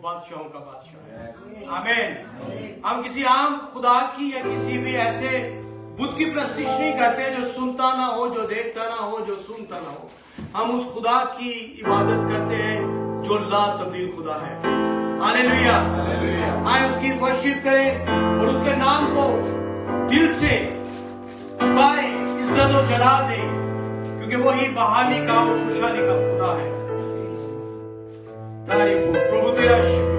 بادشاہوں کا بادشاہ ہے. آمین. ہم کسی عام خدا کی یا کسی بھی ایسے بت کی پرستش نہیں کرتے جو سنتا نہ ہو, جو دیکھتا نہ ہو, جو سنتا نہ ہو. ہم اس خدا کی عبادت کرتے ہیں جو لا تبدیل خدا ہے. ہاللیلویا. آئے اس کی ورشپ کریں اور اس کے نام کو دل سے پکاریں, عزت و جلال دیں, کیونکہ وہی بحالی کا اور خوشحالی کا خدا ہے. تعریف ہو پربھو تیرا شکر.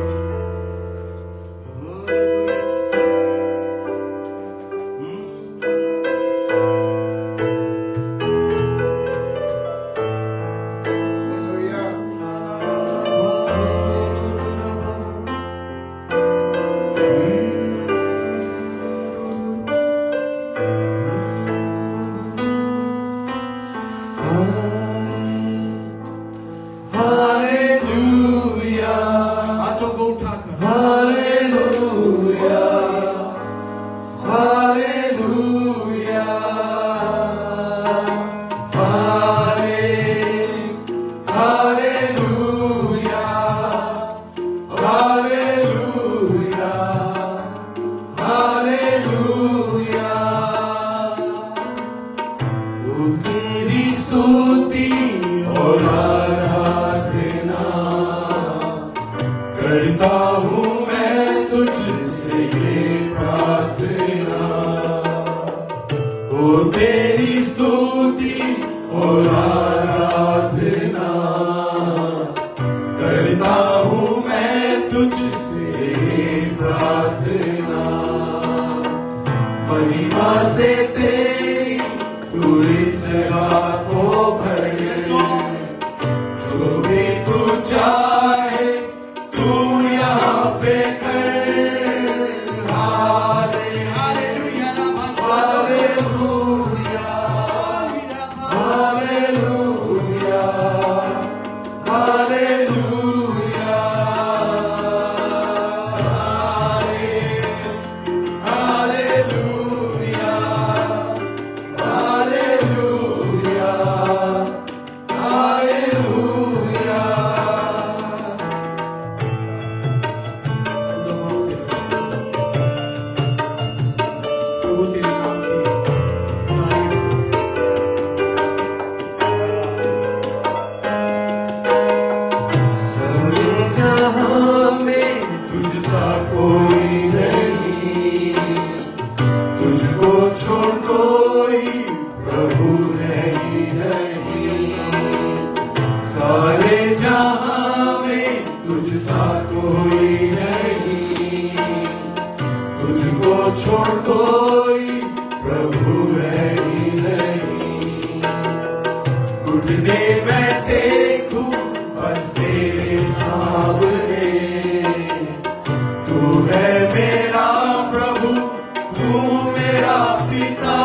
पिता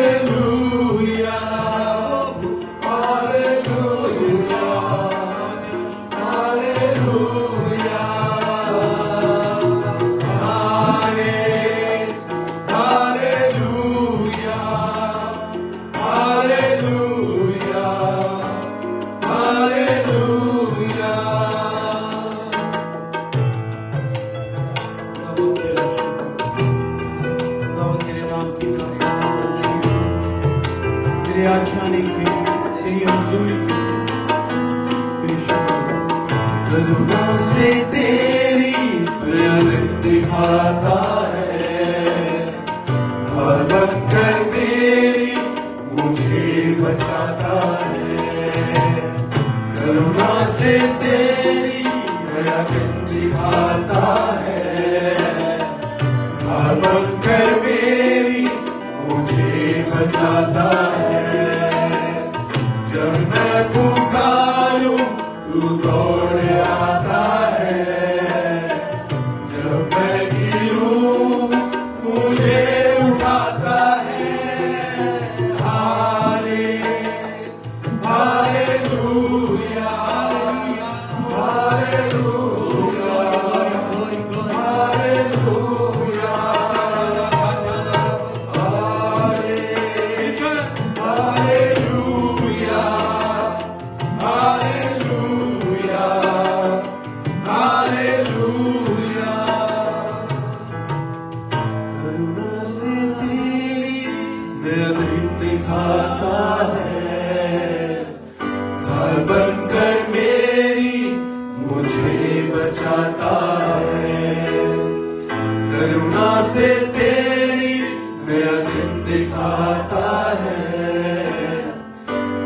hallelujah hallelujah hallelujah hallelujah hallelujah hallelujah तेरे नाम की तारीफ तेरे आने के तेरी हजूरी के तेरी शुक्र करुणा से तेरी प्यार दिखाता है और बनकर मेरी मुझे बचाता है करुणा से तेरी प्यार दिखाता है और बनकर मेरी मुझे बचाता है जब मैं पुकारूं तू दौड़ आता है जब मैं गिरूं मुझे उठाता है hallelujah hallelujah hallelujah hallelujah hallelujah hallelujah करुणा से तेरी नया दिन दिखाता है ढाल बनकर मेरी मुझे बचाता है करुणा से तेरी नया दिन दिखाता है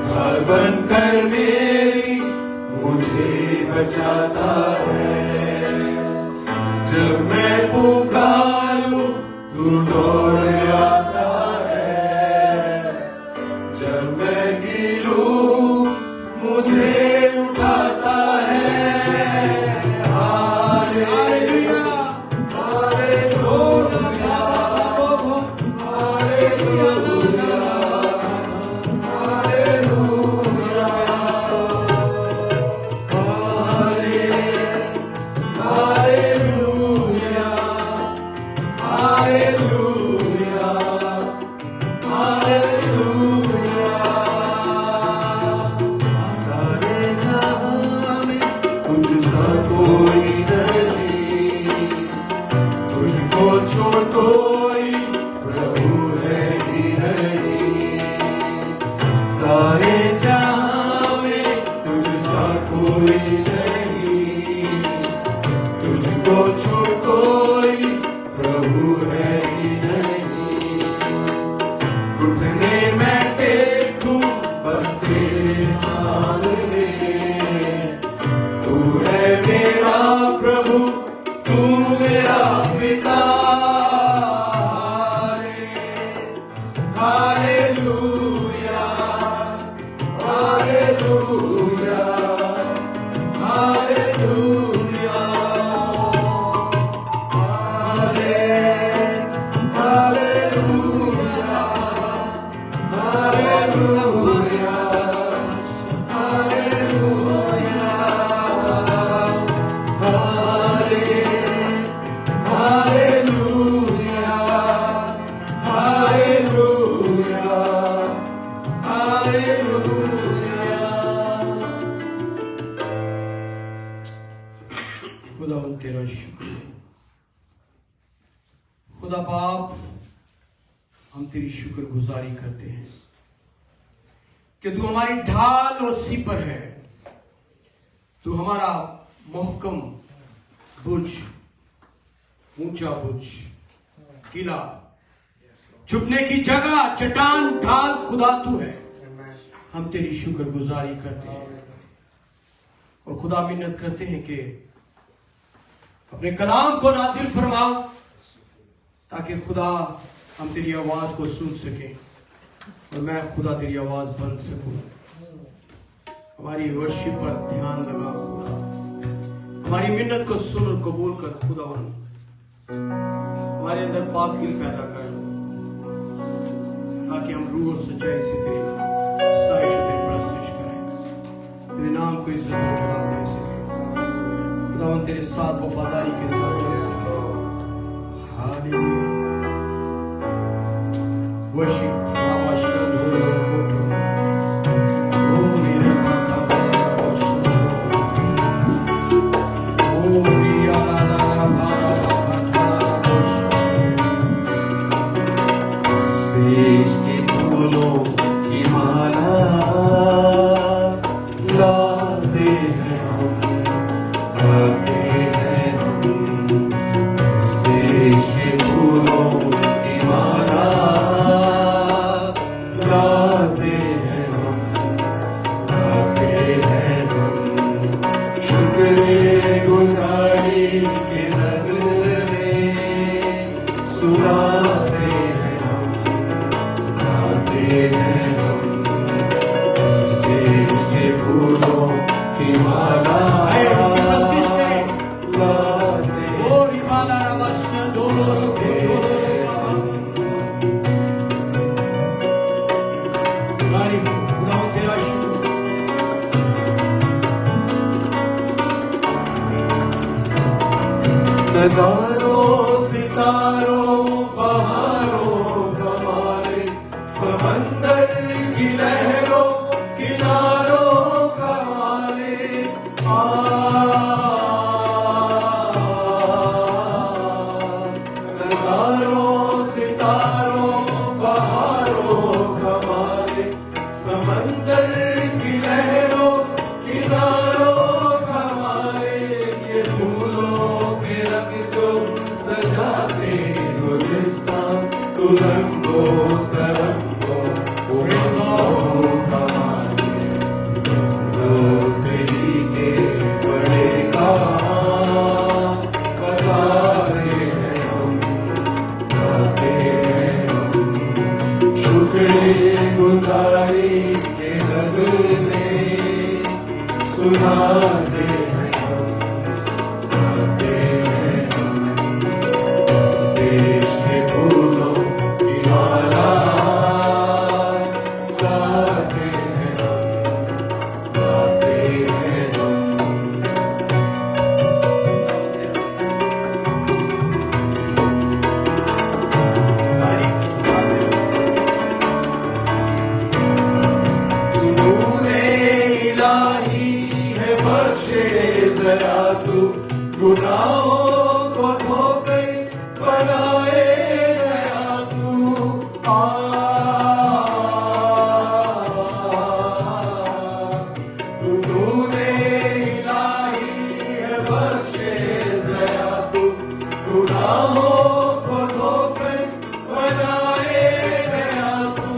ढाल बनकर मेरी मुझे बचाता है जब मैं पुकारूं तू दौड़ आता है जब मैं गिरूं मुझे उठाता है hallelujah hallelujah hallelujah hallelujah hallelujah hallelujah hallelujah सारे जहां में तुझसा कोई नहीं तुझको छोड़ कोई प्रभु है ही नहीं सारे जहां में तुझसा कोई नहीं तुझको छोड़ कोई प्रभु है ही नहीं घुटने मैं टेकूं बस तेरे सामने तू है मेरा प्रभु तू मेरा पिता hallelujah hallelujah hallelujah hallelujah hallelujah hallelujah hallelujah hallelujah hallelujah खुदावंद तेरा शुक्र खुदा बाप हम तेरी शुक्रगुजारी करते हैं कि तू हमारी ढाल और सिपर है तू हमारा मोहकम बुर्ज ऊंचा बुर्ज किला छुपने की जगह चट्टान ढाल खुदा तू है हम तेरी शुक्रगुजारी करते हैं और खुदा मिन्नत करते हैं कि अपने कलाम को नाजिल फरमाओ ताकि खुदा हम तेरी आवाज को सुन सके और मैं खुदा तेरी आवाज बन सकूं हमारी वर्शिप पर ध्यान लगा खुदा हमारी मिन्नत को सुन और कबूल कर खुदावन हमारे अंदर पाक दिल पैदा कर, ताकि हम रूह और सच्चाई से तेरी स्तुति और तेरी प्रस्तुति करें, तेरे नाम को इज्जत और जलाल दे सके, खुदावंद तेरे साथ वफादारी के साथ चल सके। Hallelujah. Worship Baba Shandore Koto. Holy Ramata Baba Shandore. Holy Alala Baba Katala Shandore. Space के फूलों की माला लाते हैं हम, लाते हैं हम। स्पेस के फूलों की माला लाते हैं हम, लाते हैं हम। शुक्रगुजारी के नगमे सुनाते हैं हम, लाते हैं हम। स्पेस के फूलों की माला आए, उसकी प्रस्तुति करें। लाते Holy Baba Shandore Koto. तारीफ हो, खुदावंद तेरा शुक्र। नजारों सितारों बहारों का मालिक, समंदर की लहरों किनारों का मालिक। नजारों सितारों बहारों का मालिक, समंदर की लहरों किनारों का मालिक। ये फूलों के रंग जो सजाते गुलिस्तान, तू रंगों तरंगों रंगों का मालिक। लोग तेरी के बड़े काम बता रहे हैं हम, गाते हैं हम। शुक्रगुजारी के नगमे सुनाते हैं हम, गाते हैं हम। इस देश के फूलों की माला गाते हैं हम, गाते हैं हम। तारीफ हो, नूरे इलाही है बख्शे जरा तू, गुनाहों को धोकर बनाए नया तू। तू नूरे इलाही है बख्शे जरा तू, गुनाहों को धोकर बनाए नया तू।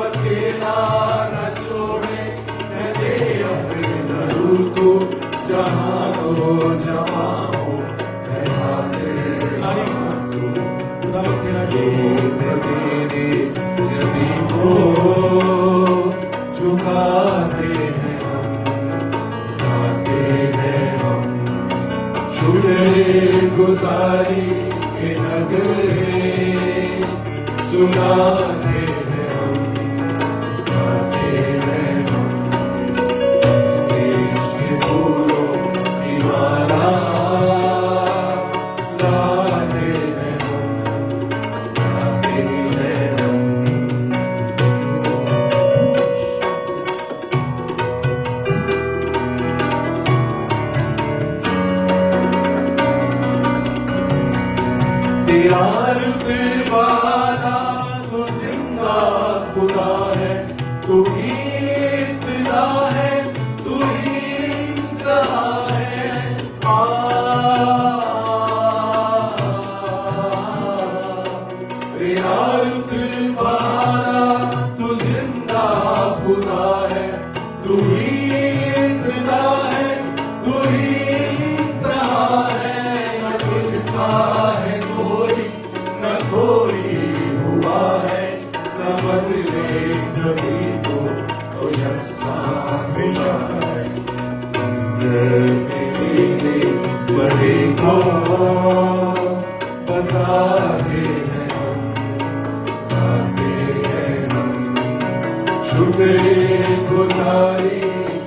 अकेला न छोड़े न दे अपना रूह तू, जहाँ हो जहाँ हो है हाजिर यहाँ तू। सवेरे जबी को झुकाते हैं हम, झुकाते हैं हम। शुक्रगुजारी के नगमे सुनाते हैं हम, गाते हैं हम। इस देश के फूलों की माला लाते हैं हम, गाते हैं हम। तेरा रुतबाला तू जिंदा खुदा है, तू ही इब्तिदा है, तू ही इंतहा है। तेरा रुतबाला तू जिंदा खुदा है, तू ही इब्तिदा है, तू ही इंतहा है। न तुझ सा है कोई, न कोई हुआ है, न बदले कभी तो यकसा हुआ है। जिंदगी बड़े को बताते हैं गाते हैं हम शुक्रगुजारी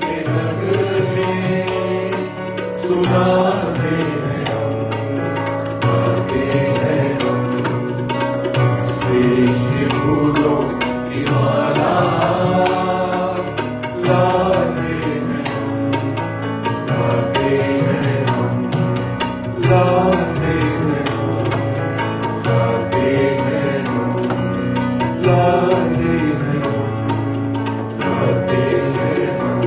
के नगमे सुनाते हैं हम गाते हैं हम श्रेष्ठ फूलों की माला लाते हैं हम गाते हैं हम लाते हैं हम गाते हैं हम लाते हैं हम गाते हैं हम।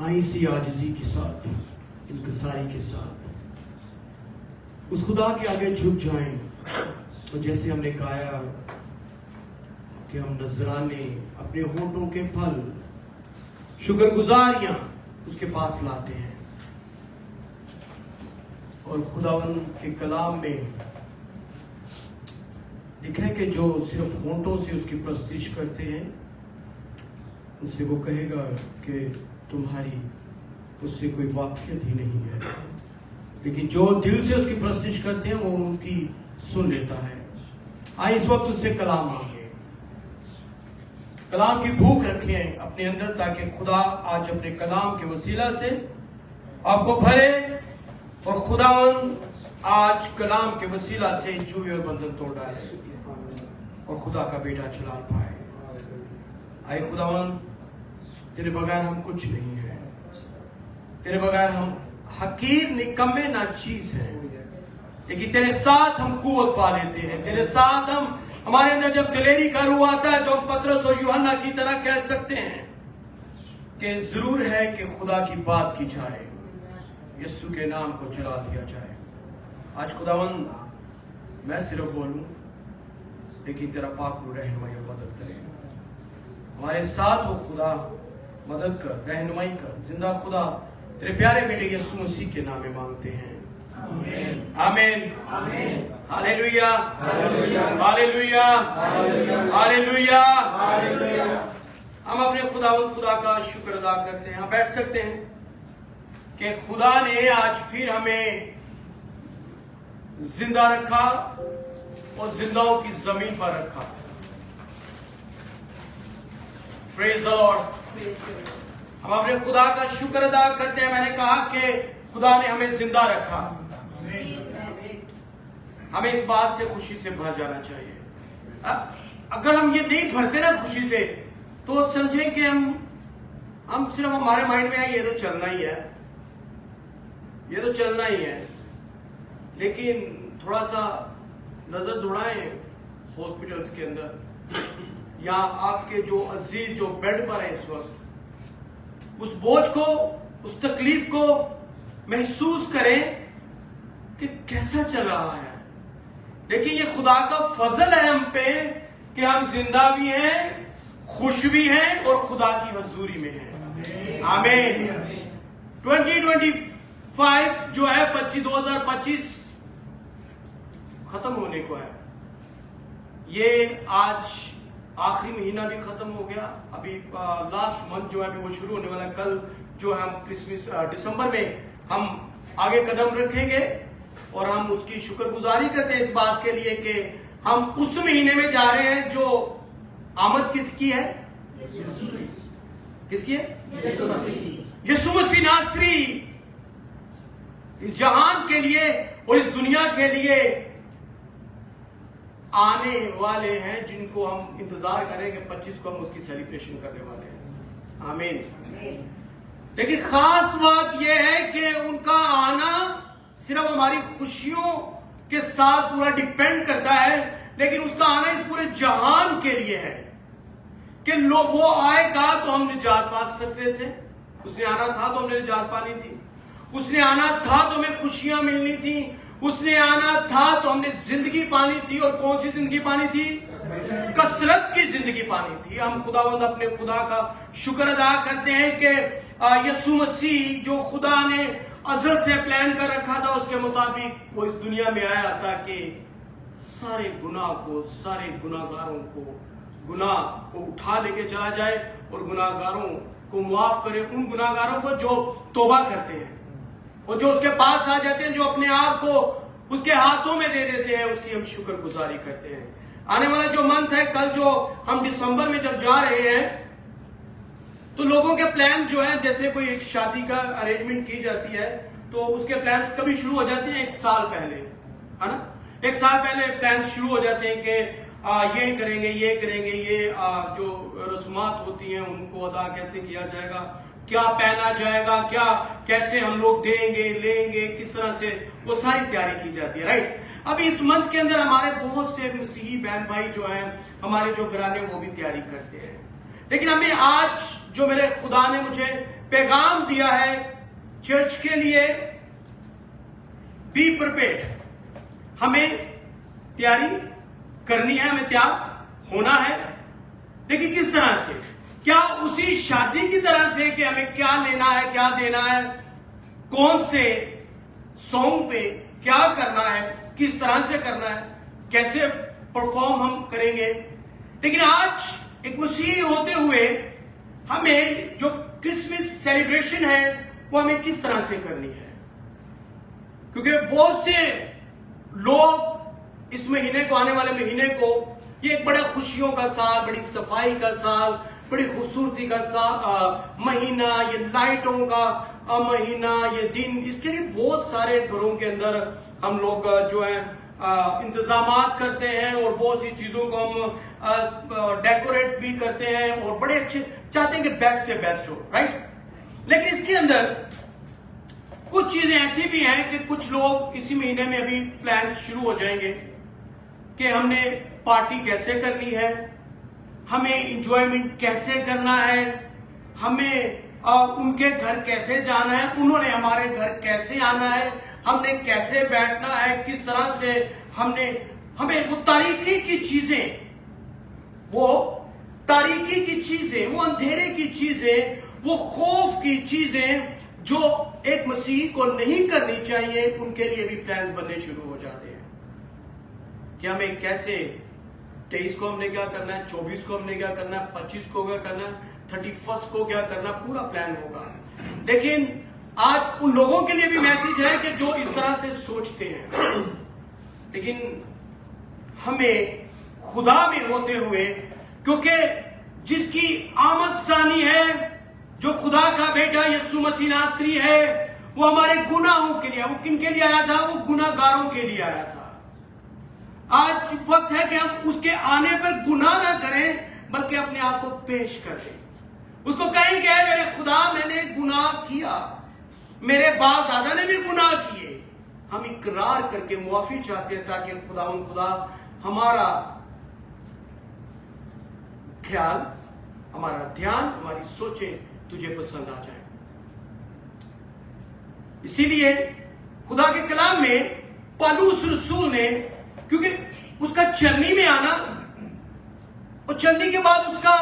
आइए इसी आजिज़ी के साथ, इनकिसारी के साथ उस खुदा के आगे झुक जाएं। तो जैसे हमने कहा कि हम नजराने, अपने होठों के फल, शुक्रगुजारियां उसके पास लाते हैं। और खुदावन के कलाम में लिखा है कि जो सिर्फ होठों से उसकी प्रस्तिश करते हैं, उससे वो कहेगा कि तुम्हारी उससे कोई वाकियत ही नहीं है, लेकिन जो दिल से उसकी प्रस्तिश करते हैं वो उनकी सुन लेता है। आइए इस वक्त उससे कलाम मांगे, कलाम की भूख रखें अपने अंदर, ताकि खुदा आज अपने कलाम के वसीला से आपको भरे और खुदावन आज कलाम के वसीला से जुए और बंधन तोड़ डाले और खुदा का बेटा चला पाए। आए खुदावन, तेरे बगैर हम कुछ नहीं है, तेरे बगैर हम हकीर निकम्मे ना चीज है, लेकिन तेरे साथ हम कुव्वत पा लेते हैं। तेरे साथ हमारे अंदर जब दिलेरी का रूह आता है तो हम पतरस और यूहन्ना की तरह कह सकते हैं कि जरूर है कि खुदा की बात की जाए, यीशु के नाम को चला दिया जाए। आज खुदावन मैं सिर्फ बोलूं, लेकिन तेरा पाक रूह रहनुमाई और मदद करे। हमारे साथ हो खुदा, मदद कर, रहनुमाई कर। जिंदा खुदा तेरे प्यारे बेटे यीशु मसीह के नाम में मांगते हैं, आमीन आमीन हालेलुया हालेलुया हालेलुया। हम अपने खुदा का शुक्र अदा करते हैं। हम बैठ सकते हैं कि खुदा ने आज फिर हमें जिंदा रखा और जिंदाओं की जमीन पर रखा। Praise the Lord. हम अपने खुदा का शुक्र अदा करते हैं। मैंने कहा कि खुदा ने हमें जिंदा रखा। हमें इस बात से खुशी से भर जाना चाहिए। अगर हम ये नहीं भरते ना खुशी से, तो समझें कि हम सिर्फ हमारे माइंड में है ये तो चलना ही है, ये तो चलना ही है। लेकिन थोड़ा सा नजर दौड़ाएं हॉस्पिटल्स के अंदर, या आपके जो अजीज जो बेड पर है इस वक्त, उस बोझ को, उस तकलीफ को महसूस करें कि कैसा चल रहा है। लेकिन ये खुदा का फजल है हम पे कि हम जिंदा भी हैं, खुश भी हैं और खुदा की हजूरी में हैं। आमीन। 2025 जो है 2025 खत्म होने को है। ये आज आखिरी महीना भी खत्म हो गया। अभी लास्ट मंथ जो है अभी वो शुरू होने वाला है। कल जो है हम क्रिसमस दिसंबर में हम आगे कदम रखेंगे और हम उसकी शुक्रगुजारी करते हैं इस बात के लिए कि हम उस महीने में जा रहे हैं जो आमद किसकी है? किसकी है? यीशु मसीह नासरी इस जहान के लिए और इस दुनिया के लिए आने वाले हैं, जिनको हम इंतजार करेंगे। 25 को हम उसकी सेलिब्रेशन करने वाले हैं। आमीन। लेकिन खास बात यह है कि उनका आना सिर्फ हमारी खुशियों के साथ पूरा डिपेंड करता है, लेकिन उसका आना इस पूरे जहान के लिए है कि लोग वो आएगा तो हम निजात पा सकते थे। उसने आना था तो हमने निजात पानी थी। उसने आना था तो हमें खुशियां मिलनी थी। उसने आना था तो हमने जिंदगी पानी थी। और कौन सी जिंदगी पानी थी? कसरत की जिंदगी पानी थी। हम खुदावंद अपने खुदा का शुक्र अदा करते हैं कि यीशु मसीह जो खुदा ने अज़ल से प्लान कर रखा था उसके मुताबिक वो इस दुनिया में आया ताकि सारे गुनाह को, सारे गुनाहगारों को, गुनाह को उठा लेके चला जाए और गुनाहगारों को मुआफ करे उन गुनाहगारों को जो तौबा करते हैं और जो उसके पास आ जाते हैं, जो अपने आप को उसके हाथों में दे देते हैं, उसकी हम शुक्रगुजारी करते हैं। आने वाला जो मंथ है, कल जो हम दिसंबर में जब जा रहे हैं, तो लोगों के प्लान जो है, जैसे कोई एक शादी का अरेंजमेंट की जाती है तो उसके प्लान्स कभी शुरू हो जाते हैं 1 साल पहले, है ना। 1 साल पहले प्लान्स शुरू हो जाते हैं कि ये करेंगे, ये करेंगे, ये जो रस्मात होती हैं उनको अदा कैसे किया जाएगा, क्या पहना जाएगा, क्या कैसे हम लोग देंगे लेंगे, किस तरह से, वो सारी तैयारी की जाती है, राइट। अभी इस मंथ के अंदर हमारे बहुत से मसीही बहन भाई जो हैं, हमारे जो घराने, वो भी तैयारी करते हैं। लेकिन हमें आज जो मेरे खुदा ने मुझे पैगाम दिया है चर्च के लिए, बी प्रिपेयर्ड, हमें तैयारी करनी है, हमें तैयार होना है। लेकिन किस तरह से? क्या उसी शादी की तरह से कि हमें क्या लेना है, क्या देना है, कौन से सॉन्ग पे क्या करना है, किस तरह से करना है, कैसे परफॉर्म हम करेंगे। लेकिन आज एक मसीही होते हुए हमें जो क्रिसमस सेलिब्रेशन है वो हमें किस तरह से करनी है, क्योंकि बहुत से लोग इस महीने को, आने वाले महीने को, ये एक बड़ा खुशियों का साल, बड़ी सफाई का साल, बड़ी खूबसूरती का महीना, ये लाइटों का महीना, ये दिन, इसके लिए बहुत सारे घरों के अंदर हम लोग जो है इंतजामात करते हैं और बहुत सी चीजों को हम डेकोरेट भी करते हैं और बड़े अच्छे चाहते हैं कि बेस्ट से बेस्ट हो, राइट। लेकिन इसके अंदर कुछ चीजें ऐसी भी हैं कि कुछ लोग इसी महीने में अभी प्लान शुरू हो जाएंगे कि हमने पार्टी कैसे करनी है, हमें इंजॉयमेंट कैसे करना है, हमें उनके घर कैसे जाना है, उन्होंने हमारे घर कैसे आना है, हमने कैसे बैठना है, किस तरह से हमें वो तारीकी की चीजें, वो तारीकी की चीजें, वो अंधेरे की चीजें, वो खौफ की चीजें जो एक मसीही को नहीं करनी चाहिए, उनके लिए भी प्लान बनने शुरू हो जाते हैं कि हमें कैसे 23 को हमने क्या करना है, 24 को हमने क्या करना है, 25 को क्या करना है, 31 को क्या करना, पूरा प्लान होगा। लेकिन आज उन लोगों के लिए भी मैसेज है कि जो इस तरह से सोचते हैं, लेकिन हमें खुदा में होते हुए, क्योंकि जिसकी आमद सानी है, जो खुदा का बेटा यीशु मसीह नासरी है, वो हमारे गुनाहों के लिए, वो किन के लिए आया था? वो गुनाहगारों के लिए आया था। आज वक्त है कि हम उसके आने पर गुनाह ना करें, बल्कि अपने आप को पेश करें, उसको कहें कि मेरे खुदा, मैंने गुनाह किया, मेरे बाप दादा ने भी गुनाह किए। हम इकरार करके मुआफी चाहते हैं ताकि खुदा हमारा ख्याल, हमारा ध्यान, हमारी सोचें तुझे पसंद आ जाए। इसीलिए खुदा के कलाम में पौलुस रसूल ने, क्योंकि उसका चरनी में आना और चरनी के बाद उसका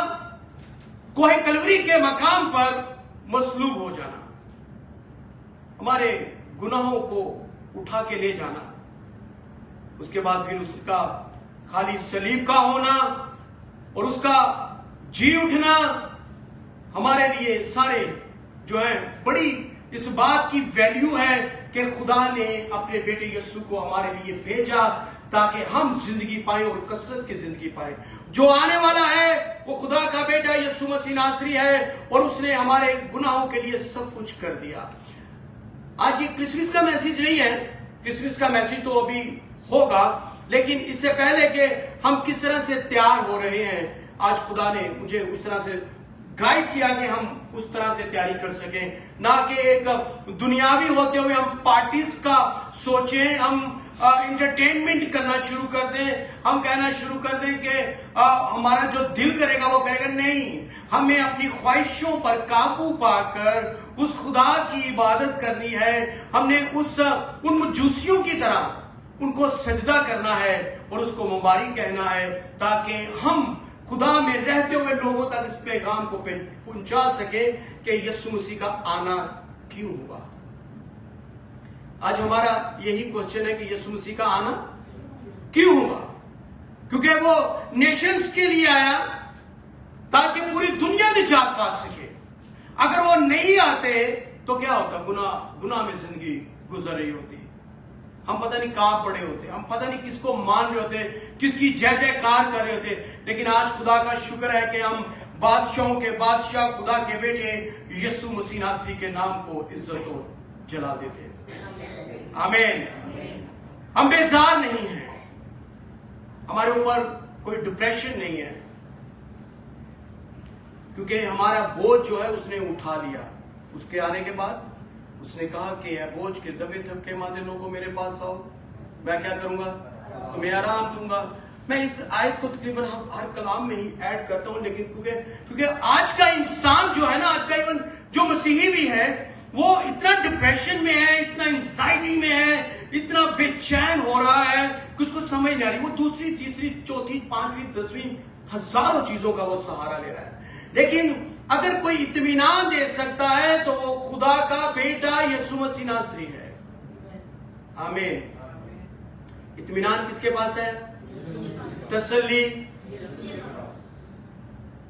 कोहे कलवरी के मकाम पर मसलूब हो जाना, हमारे गुनाहों को उठा के ले जाना, उसके बाद फिर उसका खाली सलीब का होना और उसका जी उठना, हमारे लिए सारे जो है बड़ी इस बात की वैल्यू है कि खुदा ने अपने बेटे यीशु को हमारे लिए भेजा ताकि हम जिंदगी पाए और कसरत की जिंदगी पाए। जो आने वाला है वो खुदा का बेटा यीशु मसीह नासरी है और उसने हमारे गुनाहों के लिए सब कुछ कर दिया। आज ये क्रिसमस का मैसेज नहीं है, क्रिसमस का मैसेज तो अभी होगा, लेकिन इससे पहले कि हम किस तरह से तैयार हो रहे हैं, आज खुदा ने मुझे उस तरह से गाइड किया कि हम उस तरह से तैयारी कर सकें, ना कि एक दुनियावी होते हुए हम पार्टीज का सोचें, हम इंटरटेनमेंट करना शुरू कर दें, हम कहना शुरू कर दें कि हमारा जो दिल करेगा वो करेगा। नहीं, हमें अपनी ख्वाहिशों पर काबू पाकर उस खुदा की इबादत करनी है। हमने उन मजूसियों की तरह उनको सजदा करना है और उसको मुबारक कहना है, ताकि हम खुदा में रहते हुए लोगों तक इस पैगाम को पहुंचा सके कि यीशु मसीह का आना क्यों हुआ। आज हमारा यही क्वेश्चन है कि यीशु मसीह का आना क्यों हुआ? क्योंकि वो नेशंस के लिए आया ताकि पूरी दुनिया निजात पा सके। अगर वो नहीं आते तो क्या होता, गुनाह में जिंदगी गुजर रही होती, हम पता नहीं कहां पड़े होते, हम पता नहीं किसको मान रहे होते, किसकी जय जयकार कर रहे होते। लेकिन आज खुदा का शुक्र है कि हम बादशाहों के बादशाह खुदा के बेटे यीशु मसीह नासरी के नाम को इज्जत और जला देते हैं। आमीन। हम बेजार नहीं हैं, हमारे ऊपर कोई डिप्रेशन नहीं है, क्योंकि हमारा बोझ जो है उसने उठा लिया। उसके आने के बाद उसने कहा कि है बोझ के दबे थके मांदे लोगों मेरे पास आओ, मैं क्या करूंगा, तुम्हें आराम दूंगा। मैं इस आयत को तकरीबन हर कलाम में ही ऐड करता हूं, लेकिन क्योंकि आज का इंसान जो है ना, आज का इवन जो मसीही भी है, वो इतना डिप्रेशन में है, इतना एंजाइटी में है, इतना बेचैन हो रहा है कि उसको समझ नहीं आ रही। वो दूसरी तीसरी चौथी पांचवी 10वीं हजारों चीजों का वो सहारा ले रहा है। लेकिन अगर कोई इत्मीनान दे सकता है तो वो खुदा का बेटा यीशु मसीह नासरी है। आमीन। इत्मीनान किसके पास है? तसल्ली,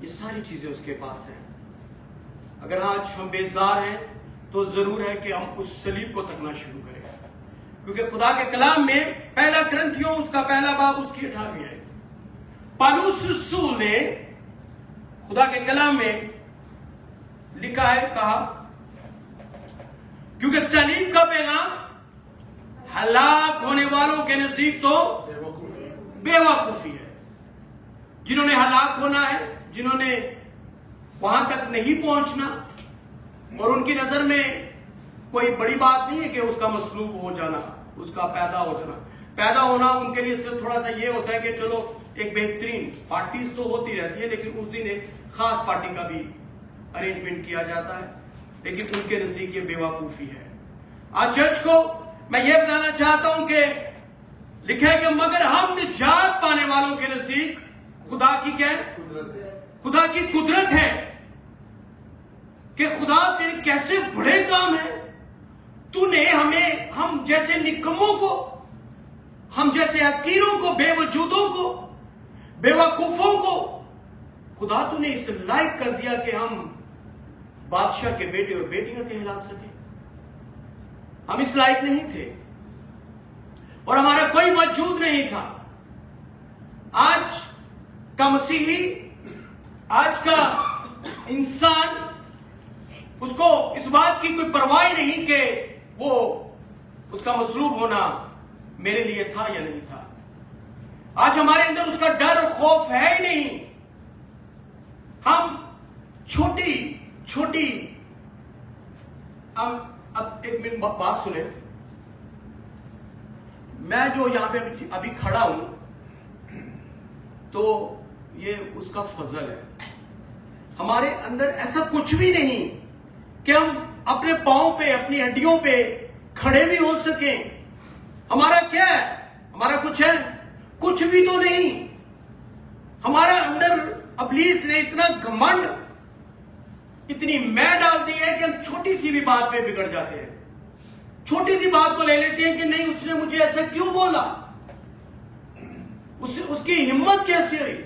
ये सारी चीजें उसके पास हैं। अगर आज हम बेजार हैं तो जरूर है कि हम उस सलीब को तकना शुरू करें, क्योंकि खुदा के कलाम में पहला ग्रंथियों उसका पहला बाब उसकी 18वीं आयत, पौलुस रसूल ने खुदा के कलाम में लिखा है, कहा क्योंकि सलीब का पैगाम हलाक होने वालों के नजदीक तो बेवकूफी है। जिन्होंने हलाक होना है, जिन्होंने वहां तक नहीं पहुंचना, और उनकी नजर में कोई बड़ी बात नहीं है कि उसका मसलूब हो जाना, उसका पैदा हो जाना। पैदा होना उनके लिए सिर्फ थोड़ा सा ये होता है कि चलो एक बेहतरीन पार्टीज तो होती रहती है, लेकिन उस दिन एक खास पार्टी का भी अरेंजमेंट किया जाता है, लेकिन उनके नजदीक ये बेवकूफी है। आज चर्च को मैं ये बताना चाहता हूं कि लिखा है कि मगर हम निजात पाने वालों के नजदीक खुदा की क्या है? खुदा की कुदरत है कि खुदा तेरे कैसे बड़े काम है, तूने हमें, हम जैसे निकम्मों को, हम जैसे हकीरों को, बेवजूदों को, बेवकूफों को खुदा तूने इस लायक कर दिया कि हम बादशाह के बेटे और बेटियां कहला सके। हम इस लायक नहीं थे और हमारा कोई वजूद नहीं था। आज का मसीही, आज का इंसान, उसको इस बात की कोई परवाह ही नहीं कि वो उसका मसलूब होना मेरे लिए था या नहीं था। आज हमारे अंदर उसका डर और खौफ है ही नहीं। हम छोटी छोटी, अब एक मिनट बात सुने। मैं जो यहां पे अभी खड़ा हूं तो ये उसका फजल है। हमारे अंदर ऐसा कुछ भी नहीं कि हम अपने पांव पे, अपनी हड्डियों पे खड़े भी हो सकें। हमारा क्या है? हमारा कुछ है? कुछ भी तो नहीं। हमारा अंदर इब्लीस ने इतना घमंड, इतनी मैं डाल दी है कि हम छोटी सी भी बात पे बिगड़ जाते हैं। छोटी सी बात को ले लेते हैं कि नहीं, उसने मुझे ऐसा क्यों बोला, उसकी हिम्मत कैसे हुई।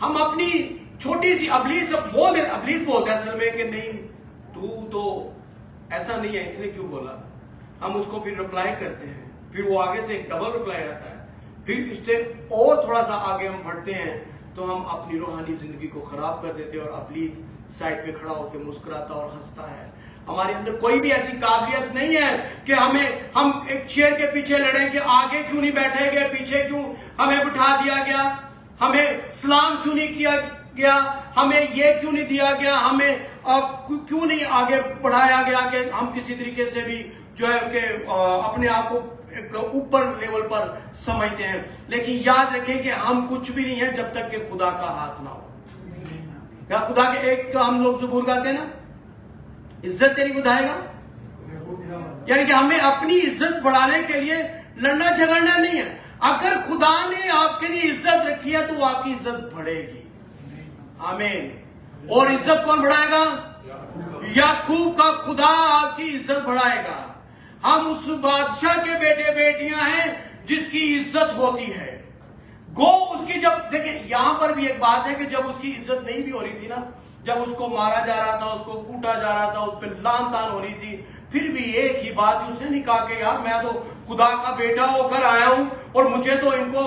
हम अपनी छोटी सी, इब्लीस बोलते हैं असल में कि नहीं तू तो ऐसा नहीं है, इसने क्यों बोला। हम उसको फिर रिप्लाई करते हैं, फिर वो आगे से एक डबल रिप्लाई आता है, फिर इससे और थोड़ा सा आगे हम बढ़ते हैं तो हम अपनी रूहानी जिंदगी को खराब कर देते हैं और इब्लीस साइड पे खड़ा होकर मुस्कुराता और हंसता है। हमारे अंदर कोई भी ऐसी काबिलियत नहीं है कि हम एक चेयर के पीछे लड़े कि आगे क्यों नहीं बैठे गए, पीछे क्यों हमें बिठा दिया गया, हमें सलाम क्यों नहीं किया गया, हमें ये क्यों नहीं दिया गया, हमें क्यों नहीं आगे बढ़ाया गया कि हम किसी तरीके से भी जो है कि अपने आप को ऊपर लेवल पर समझते हैं। लेकिन याद रखें कि हम कुछ भी नहीं है जब तक कि खुदा का हाथ ना हो। क्या खुदा के एक हम लोग ज़बूर गाते हैं ना, इज्जत तेरी बुधाएगा, यानी कि हमें अपनी इज्जत बढ़ाने के लिए लड़ना झगड़ना नहीं है। अगर खुदा ने आपके लिए इज्जत रखी है तो वो आपकी इज्जत बढ़ेगी। आमीन। और इज्जत कौन बढ़ाएगा? याकूब का खुदा आपकी इज्जत बढ़ाएगा। हम उस बादशाह के बेटे बेटियां हैं जिसकी इज्जत होती है। गो उसकी, जब देखें यहां पर भी एक बात है कि जब उसकी इज्जत नहीं भी हो रही थी ना, جب اس کو مارا جا رہا تھا, اس کو کوٹا جا رہا تھا, اس پہ لان تان ہو رہی تھی, پھر بھی ایک ہی بات اس نے نہیں کہا کہ یار میں تو خدا کا بیٹا ہو کر آیا ہوں اور مجھے تو ان کو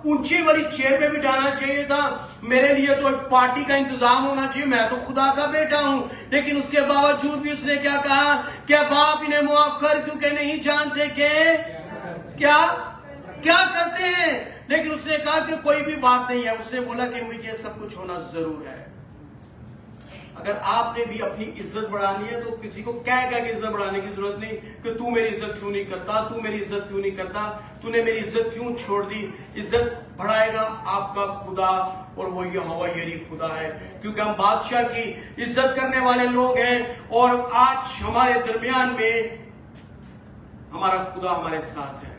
اونچی والی چیئر پہ بٹھانا چاہیے تھا, میرے لیے تو ایک پارٹی کا انتظام ہونا چاہیے, میں تو خدا کا بیٹا ہوں. لیکن اس کے باوجود بھی اس نے کیا کہا کہ باپ انہیں معاف کر کیونکہ نہیں جانتے کہ کیا کرتے ہیں. لیکن اس نے کہا کہ کوئی بھی بات نہیں ہے, اس نے بولا کہ مجھے سب کچھ ہونا ضرور ہے. اگر آپ نے بھی اپنی عزت بڑھانی ہے تو کسی کو کہہ کہ عزت بڑھانے کی ضرورت نہیں کہ تو میری عزت کیوں نہیں کرتا, تو میری عزت کیوں نہیں کرتا, تو نے میری عزت کیوں چھوڑ دی. عزت بڑھائے گا آپ کا خدا, اور وہ یہوہ یری خدا ہے, کیونکہ ہم بادشاہ کی عزت کرنے والے لوگ ہیں. اور آج ہمارے درمیان میں ہمارا خدا ہمارے ساتھ ہے.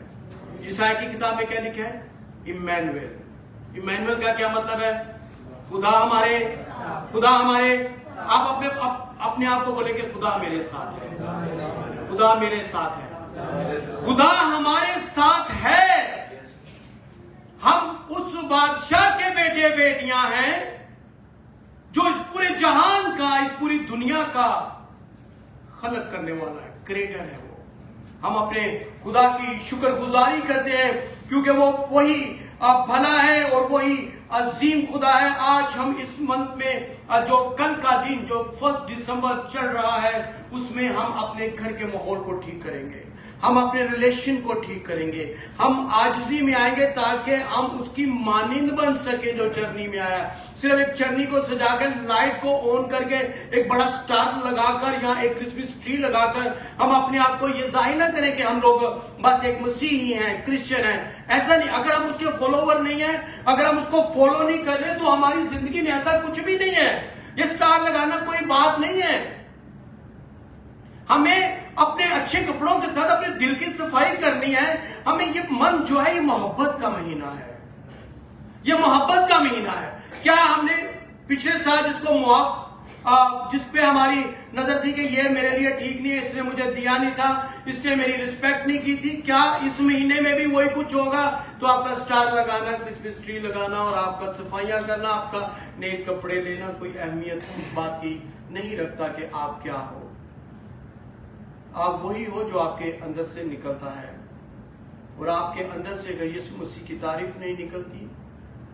عیسائی کی کتاب میں کیا لکھا ہے؟ ایمینویل. ایمینویل کا کیا مطلب ہے؟ خدا ہمارے. آپ اپنے آپ کو بولیں کہ خدا میرے ساتھ ہے, خدا میرے ساتھ ہے, خدا ہمارے ساتھ ہے. ہم اس بادشاہ کے بیٹے بیٹیاں ہیں جو اس پورے جہان کا, اس پوری دنیا کا خلق کرنے والا ہے, کریٹر ہے. وہ ہم اپنے خدا کی شکر گزاری کرتے ہیں کیونکہ وہ وہی بھلا ہے اور وہی عظیم خدا ہے. آج ہم اس منتھ میں جو کل کا دن جو 1 دسمبر چل رہا ہے, اس میں ہم اپنے گھر کے ماحول کو ٹھیک کریں گے, ہم اپنے ریلیشن کو ٹھیک کریں گے, ہم عاجزی میں آئیں گے تاکہ ہم اس کی مانند بن سکیں جو چرنی میں آیا. صرف ایک چرنی کو سجا کر, لائٹ کو آن کر کے, ایک بڑا سٹار لگا کر یا ایک کرسمس ٹری لگا کر ہم اپنے آپ کو یہ ظاہر نہ کریں کہ ہم لوگ بس ایک مسیحی ہیں, کرسچن ہیں. ایسا نہیں. اگر ہم اس کے فالوور نہیں ہیں, اگر ہم اس کو فالو نہیں کر رہے تو ہماری زندگی میں ایسا کچھ بھی نہیں ہے. یہ سٹار لگانا کوئی بات نہیں ہے. ہمیں اپنے اچھے کپڑوں کے ساتھ اپنے دل کی صفائی کرنی ہے. ہمیں یہ من جو ہے یہ محبت کا مہینہ ہے, یہ محبت کا مہینہ ہے. کیا ہم نے پچھلے سال جس کو معاف, جس پہ ہماری نظر تھی کہ یہ میرے لیے ٹھیک نہیں ہے, اس نے مجھے دیا نہیں تھا, اس نے میری رسپیکٹ نہیں کی تھی, کیا اس مہینے میں بھی وہی کچھ ہوگا؟ تو آپ کا سٹار لگانا, کرسمس ٹری لگانا اور آپ کا صفائیاں کرنا, آپ کا نئے کپڑے لینا کوئی اہمیت اس بات کی نہیں رکھتا کہ آپ کیا ہو. آپ وہی ہو جو آپ کے اندر سے نکلتا ہے. اور آپ کے اندر سے اگر یسوع مسیح کی تعریف نہیں نکلتی,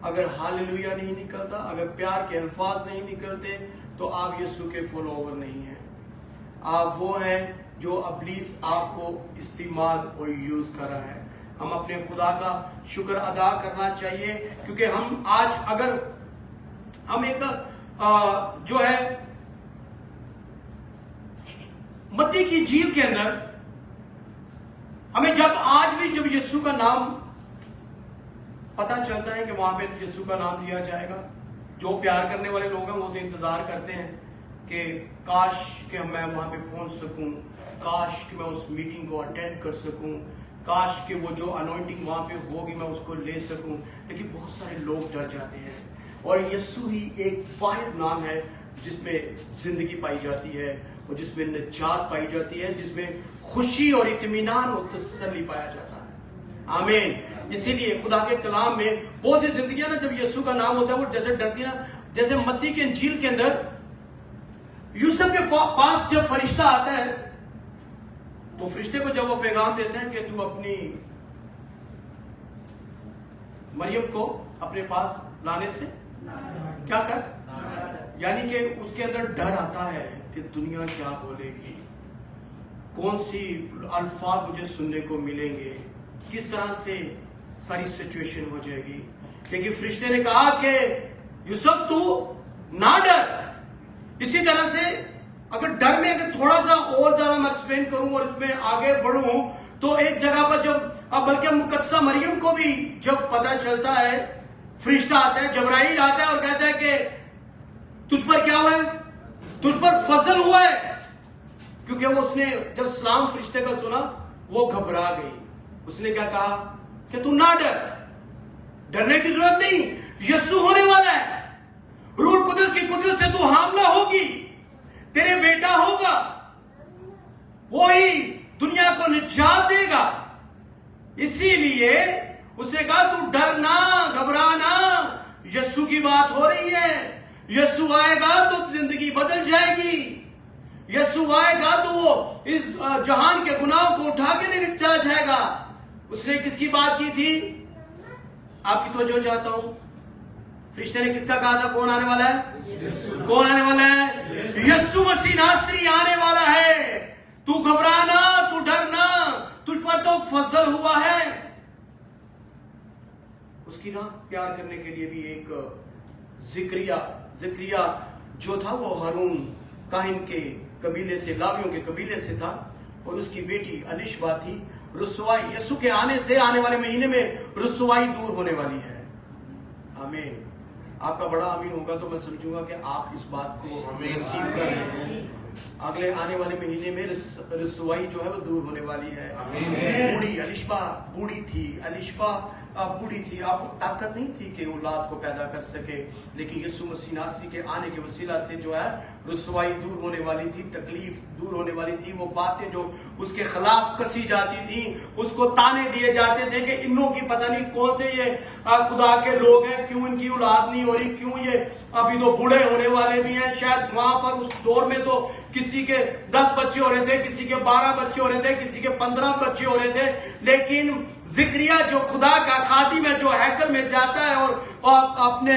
اگر ہاللویا نہیں نکلتا, اگر پیار کے الفاظ نہیں نکلتے, تو آپ یسوع کے فالوور نہیں ہیں. آپ وہ ہیں جو ابلیس آپ کو استعمال اور یوز کر رہا ہے. ہم اپنے خدا کا شکر ادا کرنا چاہیے کیونکہ ہم آج اگر ہم ایک جو ہے متی کی انجیل کے اندر ہمیں جب یسوع کا نام پتہ چلتا ہے کہ وہاں پہ یسوع کا نام لیا جائے گا, جو پیار کرنے والے لوگ ہیں وہ تو انتظار کرتے ہیں کہ کاش کہ میں وہاں پہ پہنچ سکوں, کاش کہ میں اس میٹنگ کو اٹینڈ کر سکوں, کاش کہ وہ جو انوائنٹنگ وہاں پہ ہوگی میں اس کو لے سکوں. لیکن بہت سارے لوگ ڈر جاتے ہیں. اور یسوع ہی ایک واحد نام ہے جس میں زندگی پائی جاتی ہے اور جس میں نجات پائی جاتی ہے, جس میں خوشی اور اطمینان اور تسلی پایا جاتا ہے. آمین. اسی لیے خدا کے کلام میں بہت سی زندگیاں نا جب یسوع کا نام ہوتا ہے وہ جیسے ڈرتی نا, جیسے متی کے انجیل کے اندر یوسف کے پاس جب فرشتہ آتا ہے تو فرشتے کو جب وہ پیغام دیتے ہیں کہ تو اپنی مریم کو اپنے پاس لانے سے کیا کر, یعنی کہ اس کے اندر ڈر آتا ہے کہ دنیا کیا بولے گی, کون سی الفاظ مجھے سننے کو ملیں گے, کس طرح سے ساری سچویشن ہو جائے گی. لیکن فرشتے نے کہا کہ یوسف تو نہ ڈر. اسی طرح سے اگر ڈر میں اگر تھوڑا سا اور زیادہ میں ایکسپلین کروں اور اس میں آگے بڑھوں تو ایک جگہ پر جب بلکہ مقدسہ مریم کو بھی جب پتہ چلتا ہے, فرشتہ آتا ہے, جبرائیل آتا ہے اور کہتا ہے کہ تجھ پر کیا ہوا ہے, تجھ پر فضل ہوا ہے. کیونکہ وہ اس نے جب سلام فرشتے کا سنا وہ گھبرا گئی. اس نے کیا کہا کہ تو نہ ڈر, ڈرنے کی ضرورت نہیں, یسوع ہونے والا ہے, روح القدس کی قدرت سے تو حاملہ ہوگی, تیرے بیٹا ہوگا, وہی دنیا کو نجات دے گا. اسی لیے اس نے کہا تو ڈر نہ, گھبرا نہ, یسوع کی بات ہو رہی ہے, यीशु आएगा तो जिंदगी बदल जाएगी। यीशु आएगा तो वो इस जहान के गुनाहों को उठा के ले चला जाएगा। उसने किसकी बात की थी? आपकी तवज्जो चाहता हूं। फरिश्ते ने किसका कहा था? कौन आने वाला है? कौन आने वाला है? यीशु मसीह नासरी आने वाला है। तू घबराना, तू डरना, तुझ पर तो फजल हुआ है। उसकी राह प्यार करने के लिए भी एक जिक्रिया जो था वो हारून काहिन के कबीले से, लावियों के कबीले से था, और उसकी बेटी अलिशबा थी। रुसवाई, यीशु के आने से आने वाले महीने में रुसवाई दूर होने वाली है। आमीन। आपका बड़ा आमीन होगा तो मैं समझूंगा कि आप इस बात को रिसीव कर रहे हैं। अगले आने वाले महीने में रुसवाई जो है वो दूर होने वाली है। बूढ़ी अलिशबा बूढ़ी थी, अलिशबा बूढ़ी थी, अब ताकत नहीं थी कि औलाद को पैदा कर सके, लेकिन यीशु मसीह नासरी के आने के वसीला से जो है रुसवाई दूर होने वाली थी, तकलीफ दूर होने वाली थी। वो बातें जो उसके खिलाफ कसी जाती थी, उसको ताने दिए जाते थे कि इन्हों की पता नहीं कौन से ये खुदा के लोग हैं, क्यों इनकी औलाद नहीं हो रही, क्यों ये अभी तो बूढ़े होने वाले भी हैं। शायद वहां पर उस दौर में तो किसी के 10 बच्चे हो रहे थे, किसी के 12 बच्चे हो रहे थे, किसी के 15 बच्चे हो रहे थे, लेकिन जिक्रिया जो खुदा का खादिम है, जो हैकल में जाता है और अपने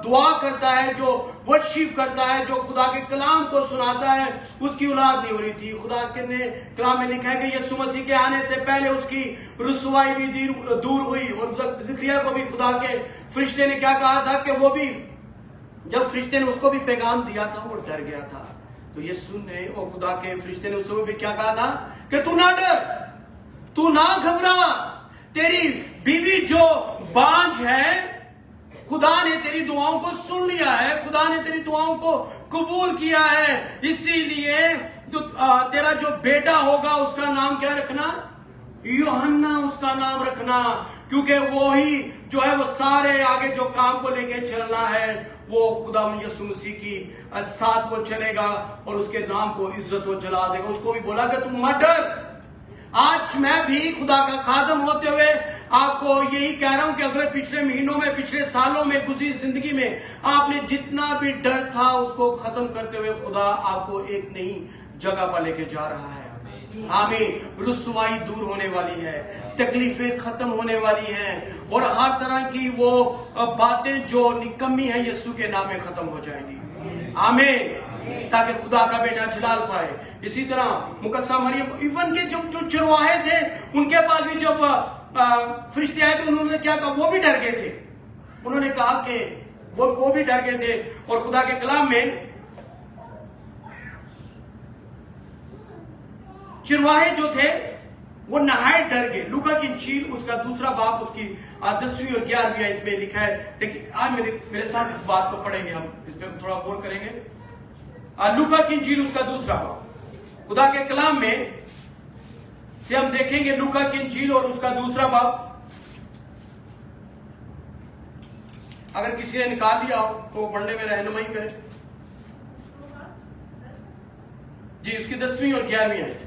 दुआ करता है, जो वर्शिप करता है, जो खुदा के कलाम को सुनाता है, उसकी औलाद नहीं हो रही थी। खुदा ने कलाम में लिखा है कि यीशु मसीह के आने से पहले उसकी रुसवाई भी दूर हुई। और जिक्रिया को भी खुदा के फरिश्ते ने क्या कहा था कि वो भी, जब फरिश्ते ने उसको भी पैगाम दिया था, वो डर गया था। तो यीशु ने और खुदा के फरिश्ते ने उसको भी क्या कहा था कि तू ना डर, तू ना घबरा, तेरी बीवी जो बांझ है, खुदा ने तेरी दुआओं को सुन लिया है, खुदा ने तेरी दुआओं को कबूल किया है। इसीलिए तेरा जो बेटा होगा उसका नाम क्या रखना? यूहन्ना उसका नाम रखना, क्योंकि वो ही जो है वो सारे आगे जो काम को लेके चलना है, वो खुदा यीशु मसीह की साथ वो चलेगा और उसके नाम को इज्जत वो जला देगा। उसको भी बोला कि तुम मत डर। आज मैं भी खुदा का खादम होते हुए आपको यही कह रहा हूं कि अगले पिछले महीनों में, पिछले सालों में, गुज़री जिंदगी में आपने जितना भी डर था उसको खत्म करते हुए खुदा आपको एक नई जगह पर लेके जा रहा है। आमीन। रुसवाई दूर होने वाली है, तकलीफें खत्म होने वाली हैं, और हर तरह की वो बातें जो निकम्मी है यीशु के नाम में खत्म हो जाएंगी। आमीन। ताकि खुदा का बेटा जलाल पाए। इसी तरह मुकद्दसा मरियम, इवन के जो चरवाहे थे, उनके पास भी जब फरिश्ते आए तो उन्होंने क्या कहा? वो भी डर गए थे। उन्होंने कहा कि वो भी डर गए थे। और खुदा के कलाम में चरवाहे जो थे वो नहाए डर गए। लूका की इंजील उसका दूसरा बाब उसकी 10वीं और 11वीं आयत में लिखा है। लेकिन आज मेरे साथ इस बात को पढ़ेंगे, हम इस पे थोड़ा गौर करेंगे। लूका की इंजील उसका दूसरा बाब, खुदा के कलाम में से हम देखेंगे लूका की इंजील और उसका दूसरा बाब। अगर किसी ने निकाल लिया हो तो पढ़ने में रहनुमाई करें जी। उसकी 10वीं और 11वीं आयत।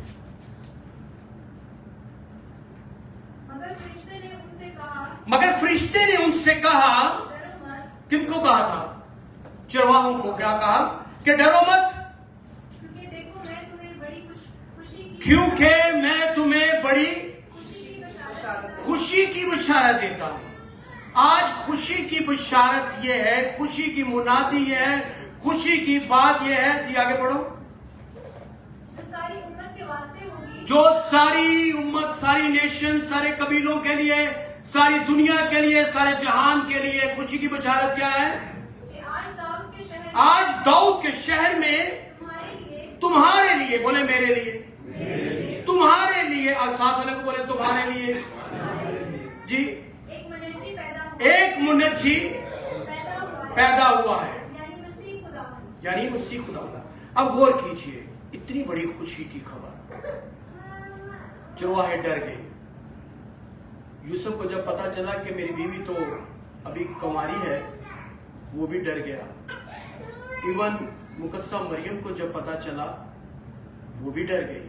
मगर फरिश्ते ने उनसे कहा, किनको कहा था? चरवाहों को क्या कहा कि डरो मत, क्योंकि मैं तुम्हें बड़ी खुशी की बशारत देता हूं। आज खुशी की बशारत यह है, खुशी की मुनादी यह है, खुशी की बात यह है जी, आगे पढ़ो, जो सारी उम्मत, सारी नेशन, सारे कबीलों के लिए, सारी दुनिया के लिए, सारे जहान के लिए खुशी की बशारत क्या है? आज दाऊद के शहर में तुम्हारे लिए, बोले मेरे लिए, तुम्हारे लिए, और साथ वाले को बोले तुम्हारे लिए जी, एक मुनज्जी पैदा हुआ है, यानी मसीह खुदा। अब गौर कीजिए, इतनी बड़ी खुशी की खबर, चरवाहे डर गए। यूसुफ को जब पता चला कि मेरी बीवी तो अभी कुंवारी है, वो भी डर गया। इवन मुकद्दसा मरियम को जब पता चला, वो भी डर गई।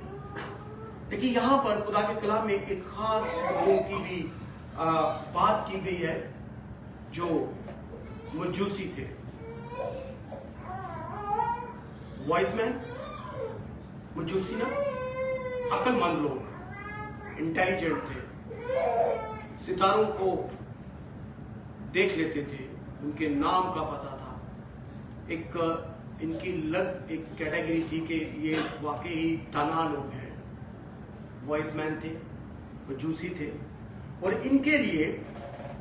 लेकिन यहां पर खुदा के कलाम में एक खास लोगों की भी बात की गई है जो मजूसी थे। वॉइस मैन, मजूसी ना, अक्लमंद लोग, इंटेलिजेंट थे, सितारों को देख लेते थे, उनके नाम का पता था, एक इनकी लग एक कैटेगरी थी कि ये वाकई ही दाना लोग हैं। वॉइस मैन थे, मजूसी थे, और इनके लिए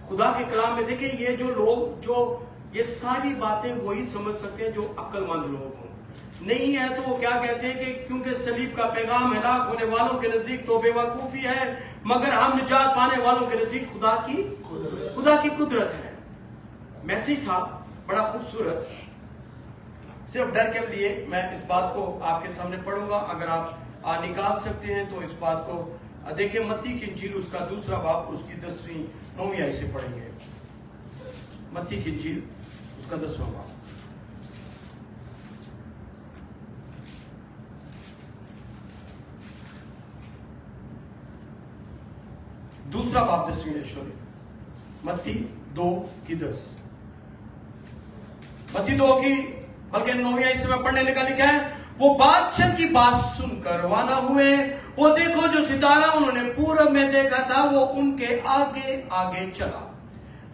खुदा के कलाम में देखें, ये जो लोग जो ये सारी बातें वही समझ सकते हैं जो अक्लमंद लोग हों। नहीं है तो वो क्या कहते हैं कि क्योंकि सलीब का पैगाम हलाक होने वालों के नजदीक तो बेवकूफी है, मगर हम निजात पाने वालों के नजदीक खुदा की कुदरत है। मैसेज था बड़ा खूबसूरत। सिर्फ डर के लिए मैं इस बात को आपके सामने पढ़ूंगा, अगर आप निकाल सकते हैं तो इस बात को देखिए। मत्ती की इंजील उसका दूसरा बाब उसकी 10वीं 9वीं आयत से पढ़ेंगे। मत्ती की इंजील उसका 10वां बाब, दूसरा बाब 10वीं आयत, मत्ती 2:10, मत्ती 2 की बल्कि 9वीं आयत से मैं पढ़ने लगा। लिखा है, वो बादशाह की बात सुनकर रवाना हुए, वो देखो जो सितारा उन्होंने पूरब में देखा था वो उनके आगे आगे चला,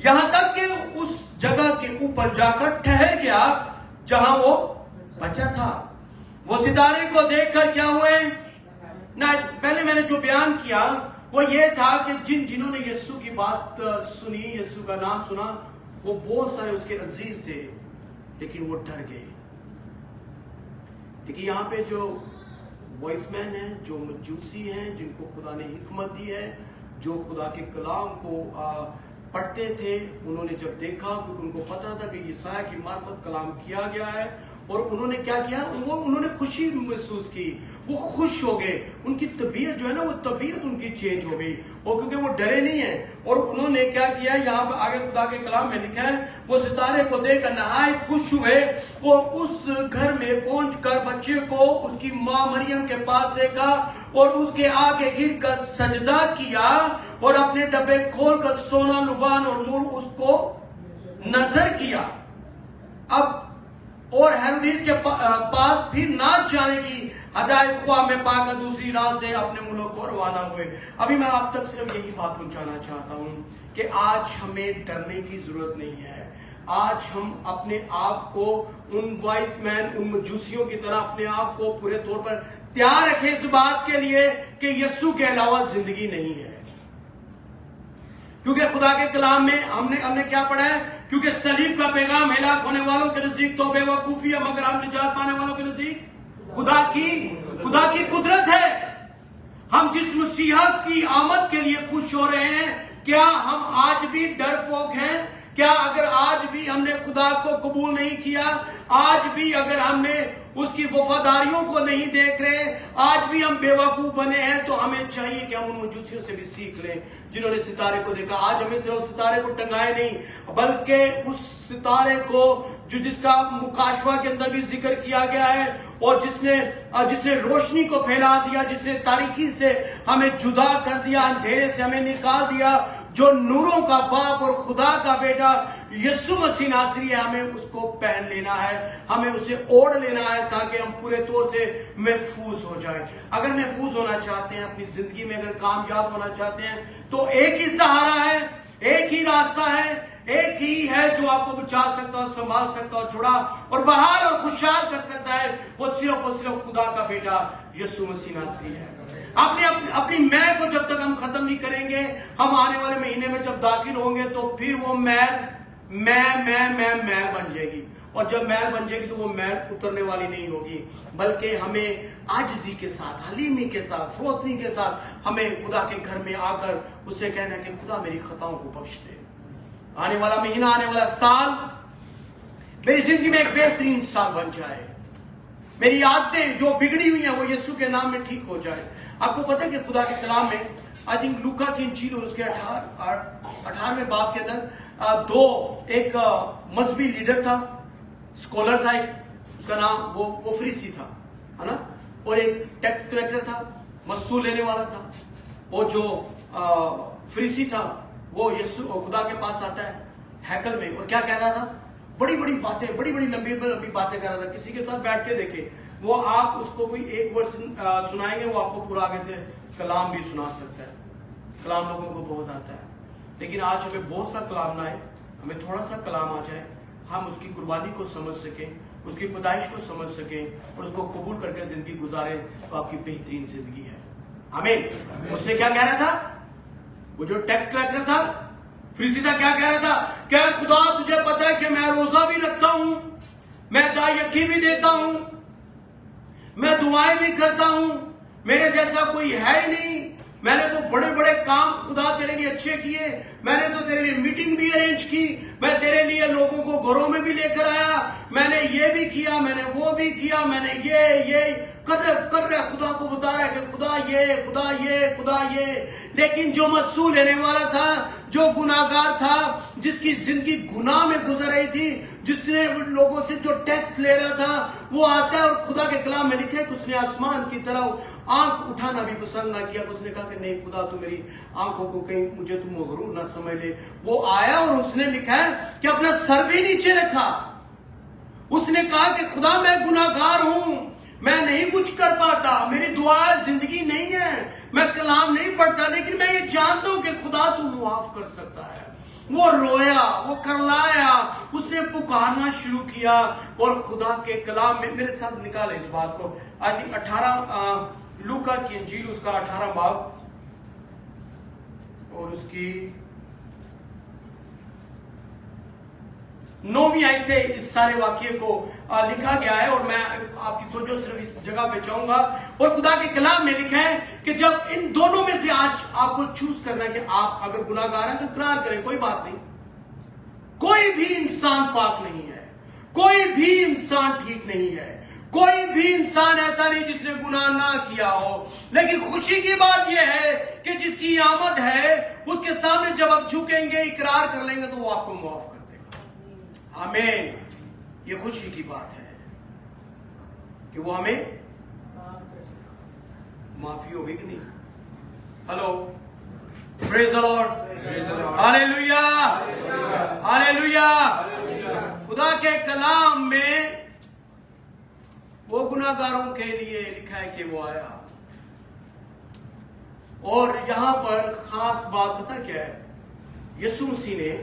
यहां तक कि उस जगह के ऊपर जाकर ठहर गया जहां वो बचा था। वो सितारे को देखकर क्या हुए ना, पहले मैंने जो बयान किया वो ये था कि जिन्होंने यीशु की बात सुनी, यीशु का नाम सुना, वो बहुत सारे उसके अजीज थे, लेकिन वो डर गए। लेकिन यहाँ पे जो वॉइसमैन हैं, जो मजूसी हैं, जिनको खुदा ने हिकमत दी है, जो खुदा के कलाम को पढ़ते थे, उन्होंने जब देखा, क्योंकि उनको पता था कि यशायाह की मार्फत कलाम किया गया है, और उन्होंने क्या किया, उन्होंने खुशी महसूस की, वो खुश हो गए, उनकी तबीयत जो है ना, वो तबीयत उनकी चेंज हो गई, और क्योंकि वो डरे नहीं है। और उन्होंने क्या किया, यहाँ पर आगे खुदा के कलाम में लिखा है, वो सितारे को देखकर नहायत खुश हुए, वो उस घर में पहुंचकर बच्चे को उसकी माँ मरियम के पास देखा और उसके आगे गिर कर सजदा किया और अपने डब्बे खोलकर सोना, लुबान और मुर उसको नजर किया। अब और हेरोदेस के पास फिर ना जाने की हदायत ख्वाह में पाकर दूसरी राह से अपने मुल्क को रवाना हुए। अभी मैं आप तक सिर्फ यही बात पहुंचाना चाहता हूं कि आज हमें डरने की जरूरत नहीं है। आज हम अपने आप को उन वाइस मैन, उन मजूसियों की तरह अपने आप को पूरे तौर पर तैयार रखें इस बात के लिए कि यीशु के अलावा जिंदगी नहीं है। क्योंकि खुदा के कलाम में हमने क्या पढ़ा है, क्योंकि सलीब का पैगाम हलाक होने वालों के नजदीक तो बेवकूफी है, मगर हम निजात पाने वालों के नजदीक खुदा की कुदरत है। हम जिस मसीहा की आमद के लिए खुश हो रहे हैं, क्या हम आज भी डरपोक हैं? क्या अगर आज भी हमने खुदा को कबूल नहीं किया, आज भी अगर हमने उसकी वफादारियों को नहीं देख रहे, आज भी हम बेवकूफ बने हैं, तो हमें चाहिए कि हम उन मजूसियों से भी सीख लें जिन्होंने सितारे को देखा। आज हमें सिर्फ सितारे को टंगाए नहीं, बल्कि उस सितारे को जिसका मुकाशवा के अंदर भी जिक्र किया गया है, और जिसने रोशनी को फैला दिया, जिसने तारीकी से हमें जुदा कर दिया, अंधेरे से हमें निकाल दिया, जो नूरों का बाप और खुदा का बेटा यीशु मसीह नासरी है, हमें उसको पहन लेना है, हमें उसे ओढ़ लेना है, ताकि हम पूरे तौर से महफूज हो जाएं। अगर महफूज होना चाहते हैं अपनी जिंदगी में, अगर कामयाब होना चाहते हैं, तो एक ही सहारा है, एक ही रास्ता है, एक ही है जो आपको बचा सकता और संभाल सकता और छुड़ा और बहाल और खुशहाल कर सकता है। वो सिर्फ और सिर्फ खुदा का बेटा यीशु मसीह नासरी है। अपनी मैं को जब तक हम खत्म नहीं करेंगे, हम आने वाले महीने में जब दाखिल होंगे, तो फिर वो मैल बन जाएगी, और जब मैल बन जाएगी तो वो मैल उतरने वाली नहीं होगी, बल्कि हमें आजिज़ी के साथ, हलीमी के साथ, फरोतनी के साथ हमें खुदा के घर में आकर उससे कहना है कि खुदा मेरी खताओं को बख्श दे। आने वाला महीना, आने वाला साल मेरी जिंदगी में एक बेहतरीन साल बन जाए, मेरी आदतें जो बिगड़ी हुई हैं वो यीशु के नाम में ठीक हो जाए। आपको पता है कि खुदा के कलाम में आई थिंक लूका की इंजील और उसके 18वें बाब के अंदर एक मजहबी लीडर था, स्कॉलर था, एक उसका नाम वो फरीसी था, है ना, और एक टैक्स कलेक्टर था, मसूल लेने वाला था। वो जो फरीसी था वो यीशु खुदा के पास आता है हैकल में, और क्या कह रहा था, बड़ी बड़ी बातें, बड़ी बड़ी लंबी बातें कर रहा था। किसी के साथ बैठ के देखे وہ آپ اس کو کوئی ایک ورس سنائیں گے وہ آپ کو پورا آگے سے کلام بھی سنا سکتا ہے. کلام لوگوں کو بہت آتا ہے, لیکن آج ہمیں بہت سا کلام نہ آئے, ہمیں تھوڑا سا کلام آ جائے, ہم اس کی قربانی کو سمجھ سکیں, اس کی پیدائش کو سمجھ سکیں اور اس کو قبول کر کے زندگی گزاریں, تو آپ کی بہترین زندگی ہے. آمین. اس نے کیا کہہ رہا تھا, وہ جو ٹیکس کلیکٹر تھا فریسی تھا, کیا کہہ رہا تھا کہ خدا تجھے پتا ہے کہ میں روزہ بھی رکھتا ہوں, میں دایکی بھی دیتا ہوں, میں دعائیں بھی کرتا ہوں, میرے جیسا کوئی ہے ہی نہیں, میں نے تو بڑے بڑے کام خدا تیرے لیے اچھے کیے, میں نے تو تیرے لیے میٹنگ بھی ارینج کی, میں تیرے لیے لوگوں کو گھروں میں بھی لے کر آیا, میں نے یہ بھی کیا, میں نے وہ بھی کیا, میں نے یہ کر رہا. خدا کو بتا رہا ہے کہ خدا یہ, خدا یہ, خدا یہ. لیکن جو مسئول لینے والا تھا, جو گناہگار تھا, جس کی زندگی گناہ میں گزر رہی تھی, جس نے لوگوں سے جو ٹیکس لے رہا تھا, وہ آتا ہے اور خدا کے کلام میں لکھا ہے کہ اس نے آسمان کی طرف آنکھ اٹھانا بھی پسند نہ کیا. اس نے کہا کہ نہیں خدا, تو میری آنکھوں کو کہیں مجھے تم مغرور نہ سمجھ لے. وہ آیا اور اس نے لکھا ہے کہ اپنا سر بھی نیچے رکھا. اس نے کہا کہ خدا میں گناہگار ہوں, میں نہیں کچھ کر پاتا, میری دعا زندگی نہیں ہے, میں کلام نہیں پڑھتا, لیکن میں یہ جانتا ہوں کہ خدا تو معاف کر سکتا ہے. وہ رویا, وہ کرلایا, اس نے پکارنا شروع کیا اور خدا کے کلام میں, میرے ساتھ نکالے اس بات کو, آج 18 لوکا کی انجیل اس کا 18 باب اور اس کی 9ویں آیت سے اس سارے واقعے کو لکھا گیا ہے. اور میں آپ کی توجہ صرف اس جگہ پہ چاہوں گا. اور خدا کے کلام میں لکھا ہے کہ جب ان دونوں میں سے آج آپ کو چوز کرنا ہے کہ آپ اگر گناہگار ہیں تو اقرار کریں, کوئی بات نہیں. کوئی بھی انسان پاک نہیں ہے, کوئی بھی انسان ٹھیک نہیں ہے, کوئی بھی انسان ایسا نہیں جس نے گناہ نہ کیا ہو. لیکن خوشی کی بات یہ ہے کہ جس کی آمد ہے اس کے سامنے جب آپ جھکیں گے, اقرار کر لیں گے, تو وہ آپ کو معاف کر دے گا. آمین. یہ خوشی کی بات ہے کہ وہ ہمیں معافی ہوگی کہ نہیں. ہلو, پریز دی لارڈ, ہاللیلویا, ہاللیلویا. خدا کے کلام میں وہ گناہگاروں کے لیے لکھا ہے کہ وہ آیا. اور یہاں پر خاص بات پتہ کیا ہے, یسوع مسیح نے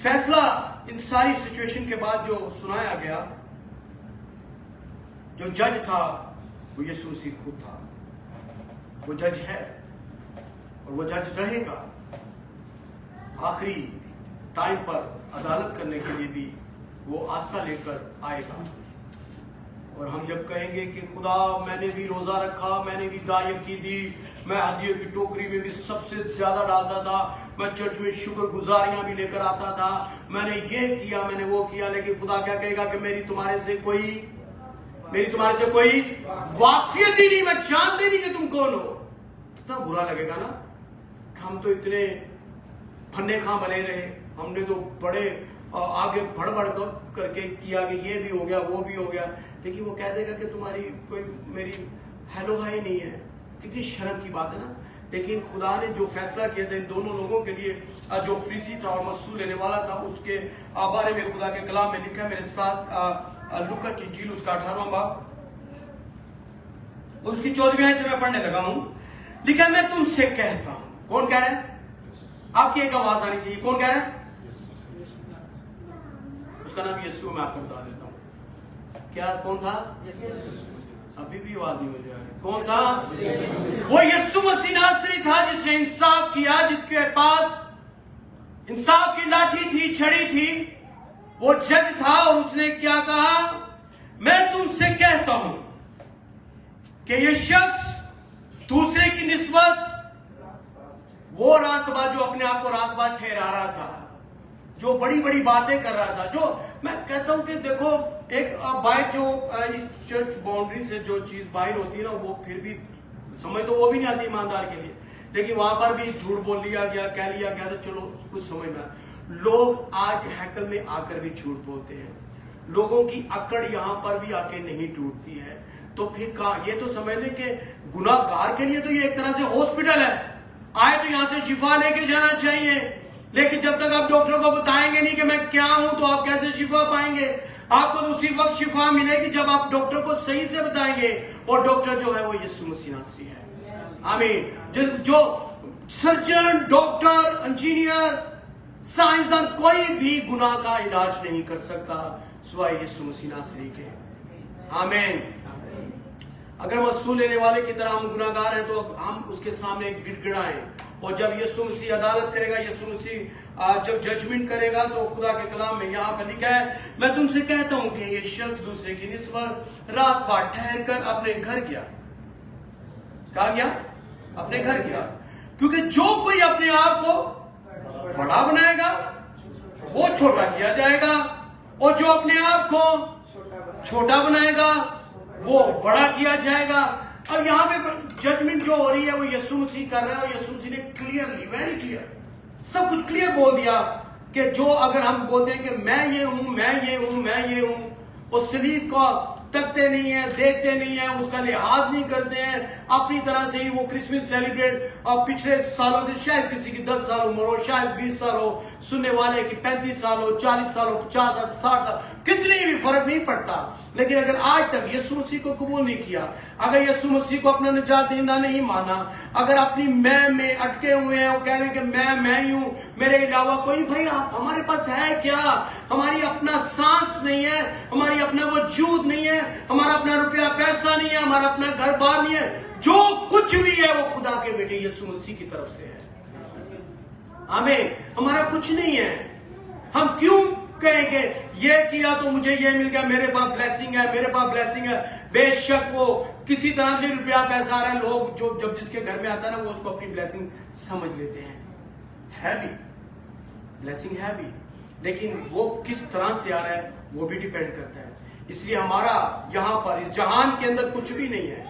فیصلہ ان ساری سچویشن کے بعد جو سنایا گیا, جو جج تھا وہ یسوع مسیح خود تھا. وہ جج ہے اور وہ جج رہے گا. آخری ٹائم پر عدالت کرنے کے لیے بھی وہ آسا لے کر آئے گا. اور ہم جب کہیں گے کہ خدا میں نے بھی روزہ رکھا, میں نے بھی دایکی دی, میں ہدیوں کی ٹوکری میں بھی سب سے زیادہ ڈالتا تھا, میں چرچ میں شکر گزاریاں بھی لے کر آتا تھا, میں نے یہ کیا, میں نے وہ کیا, لیکن خدا کیا کہے گا کہ میری تمہارے سے کوئی واقفیت ہی نہیں, میں جانتے نہیں کہ تم کون ہو. کتنا برا لگے گا نا کہ ہم تو اتنے پھنے خاں بنے رہے, ہم نے تو بڑے آگے بڑھ بڑھ کر کے کیا کہ یہ بھی ہو گیا, وہ بھی ہو گیا, لیکن وہ کہہ دے گا کہ تمہاری کوئی میری ہیلو ہائی نہیں ہے. کتنی شرم کی بات ہے نا. لیکن خدا نے جو فیصلہ کیا تھا ان دونوں لوگوں کے لیے, جو فریسی تھا اور مسئول لینے والا تھا, اس کے بارے میں خدا کے کلام میں لکھا ہے. میرے ساتھ لوکا کی انجیل اس کا 18واں باب اور اس کی 14ویں آیت سے میں پڑھنے لگا ہوں. لکھا میں تم سے کہتا ہوں. کون کہہ رہا ہے؟ آپ کی ایک آواز آنی چاہیے. کون کہہ رہا ہے؟ اس کا نام یسوع, میں آپ کو بتا دیتا ہوں. کیا کون تھا؟ ابھی بھی آواز نہیں مل رہی. کون تھا؟ وہ یسوع مسیح ناصری تھا جس نے انصاف کیا, جس کے پاس انصاف کی لاٹھی تھی, چھڑی تھی. وہ جج تھا اور اس نے کیا کہا, میں تم سے کہتا ہوں کہ یہ شخص دوسرے کی نسبت وہ راست باز, جو اپنے آپ کو راست باز ٹھہرا رہا تھا, جو بڑی بڑی باتیں کر رہا تھا, جو میں کہتا ہوں کہ دیکھو ایک باہر جو اس چرچ باؤنڈری سے جو چیز باہر ہوتی ہے نا, وہ پھر بھی سمجھ تو وہ بھی نہیں آتی ایماندار کے لیے, لیکن وہاں پر بھی جھوٹ بول لیا گیا, کہہ لیا گیا تو چلو کچھ سمجھ میں. لوگ آج ہیکل میں آ کر بھی جھوٹ بولتے ہیں, لوگوں کی اکڑ یہاں پر بھی آ کے نہیں ٹوٹتی ہے. تو پھر یہ تو سمجھ لیں کہ گناہ گار کے لیے تو یہ ایک طرح سے ہاسپٹل ہے, آئے تو یہاں سے شفا لے کے جانا چاہیے, لیکن جب تک آپ ڈاکٹر کو بتائیں گے نہیں کہ میں کیا ہوں تو آپ کیسے شفا پائیں گے. آپ کو تو اسی وقت شفا ملے گی جب آپ ڈاکٹر کو صحیح سے بتائیں گے، اور ڈاکٹر جو ہے وہ یسوع مسیح ناصری ہے۔ آمین۔ جو سرجن، ڈاکٹر، انجینئر، سائنسدان کوئی بھی گناہ کا علاج نہیں کر سکتا سوائے یسوع مسیح ناصری کے۔ آمین۔ اگر وصول لینے والے کی طرح ہم گناہ گار ہیں تو ہم اس کے سامنے گڑ گڑائیں، اور جب یسوع مسیح عدالت کرے گا، یسوع مسیح جب ججمنٹ کرے گا، تو خدا کے کلام میں یہاں پر لکھا ہے، میں تم سے کہتا ہوں کہ یہ شخص دوسرے کی نسبت رات بھر ٹھہر کر اپنے گھر گیا۔ کہاں گیا؟ اپنے گھر گیا، کیونکہ جو کوئی اپنے آپ کو بڑا بنائے گا وہ چھوٹا کیا جائے گا، اور جو اپنے آپ کو چھوٹا بنائے گا وہ بڑا کیا جائے گا۔ اب یہاں پہ ججمنٹ جو ہو رہی ہے وہ یسوع مسیح کر رہا ہے، اور یسوع مسیح نے کلیئرلی، ویری کلیئر، سب کچھ کلیئر بول دیا کہ جو اگر ہم بولتے ہیں کہ میں یہ ہوں، میں یہ ہوں، میں یہ ہوں، وہ صلیب کو تکتے نہیں ہیں، دیکھتے نہیں ہیں، اس کا لحاظ نہیں کرتے ہیں، اپنی طرح سے ہی وہ کرسمس سیلیبریٹ، اور پچھلے سالوں سے شاید کسی کی 10 سال عمر ہو، شاید 20 سال ہو، سننے والے کی 35 سال ہو، 40 سال ہو، 50 سال، 60 سال، کتنی بھی فرق نہیں پڑتا، لیکن اگر آج تک یسوع مسیح کو قبول نہیں کیا، اگر یسوع مسیح کو اپنا نجات دہندہ نہیں مانا، اگر اپنی میں اٹکے ہوئے ہیں اور کہہ رہے ہیں کہ میں ہی ہوں، میرے علاوہ کوئی، بھائی آپ ہمارے پاس ہے کیا؟ ہماری اپنا سانس نہیں ہے، ہماری اپنا وجود نہیں ہے، ہمارا اپنا روپیہ پیسہ نہیں ہے، ہمارا اپنا گھر بار نہیں ہے، جو کچھ بھی ہے وہ خدا کے بیٹے یسوع مسیح کی طرف سے ہے۔ ہمیں ہمارا کچھ نہیں ہے، ہم کیوں کہیں کہ یہ کیا تو مجھے یہ مل گیا، میرے پاس بلیسنگ ہے، میرے پاس بلیسنگ ہے۔ بے شک وہ کسی طرح سے روپیہ پیسہ آ رہا ہے، لوگ جب جس کے گھر میں آتا ہے نا وہ اس کو اپنی بلیسنگ سمجھ لیتے ہیں، ہے بھی بلیسنگ ہے بھی، لیکن وہ کس طرح سے آ رہا ہے وہ بھی ڈیپینڈ کرتا ہے۔ اس لیے ہمارا یہاں پر اس جہان کے اندر کچھ بھی نہیں ہے،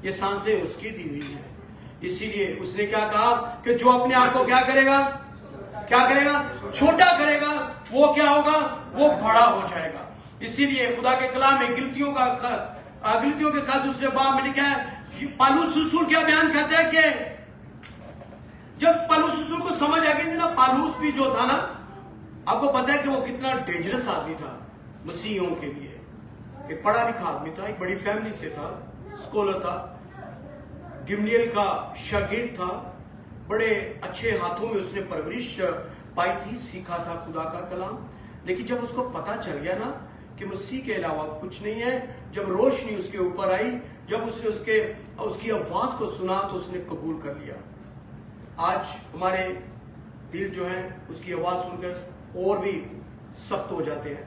یہ سانسیں اس کی دی ہوئی ہیں۔ اسی لیے اس نے کیا کہا کہ جو اپنے آپ کو کیا کرے گا، کیا کرے گا، چھوٹا کرے گا، وہ کیا ہوگا، وہ بڑا ہو جائے گا۔ اسی لیے خدا کے کلام میں گلتیوں کے خط دوسرے باب میں لکھا ہے، پالوس رسول کیا بیان کرتا ہے کہ جب پالوس رسول کو سمجھ آ گئی تھی نا، پالوس بھی جو تھا نا، آپ کو پتا ہے کہ وہ کتنا ڈینجرس آدمی تھا مسیحیوں کے لیے، ایک پڑھا لکھا آدمی تھا، ایک بڑی فیملی سے تھا، اسکولر تھا، گملیل کا شاگرد تھا، بڑے اچھے ہاتھوں میں اس نے پرورش پائی تھی، سیکھا تھا خدا کا کلام۔ لیکن جب اس کو پتا چل گیا نا کہ مسیح کے علاوہ کچھ نہیں ہے، جب روشنی اس کے اوپر آئی، جب اس نے اس کی آواز کو سنا تو اس نے قبول کر لیا۔ آج ہمارے دل جو ہیں اس کی آواز سن کر اور بھی سخت ہو جاتے ہیں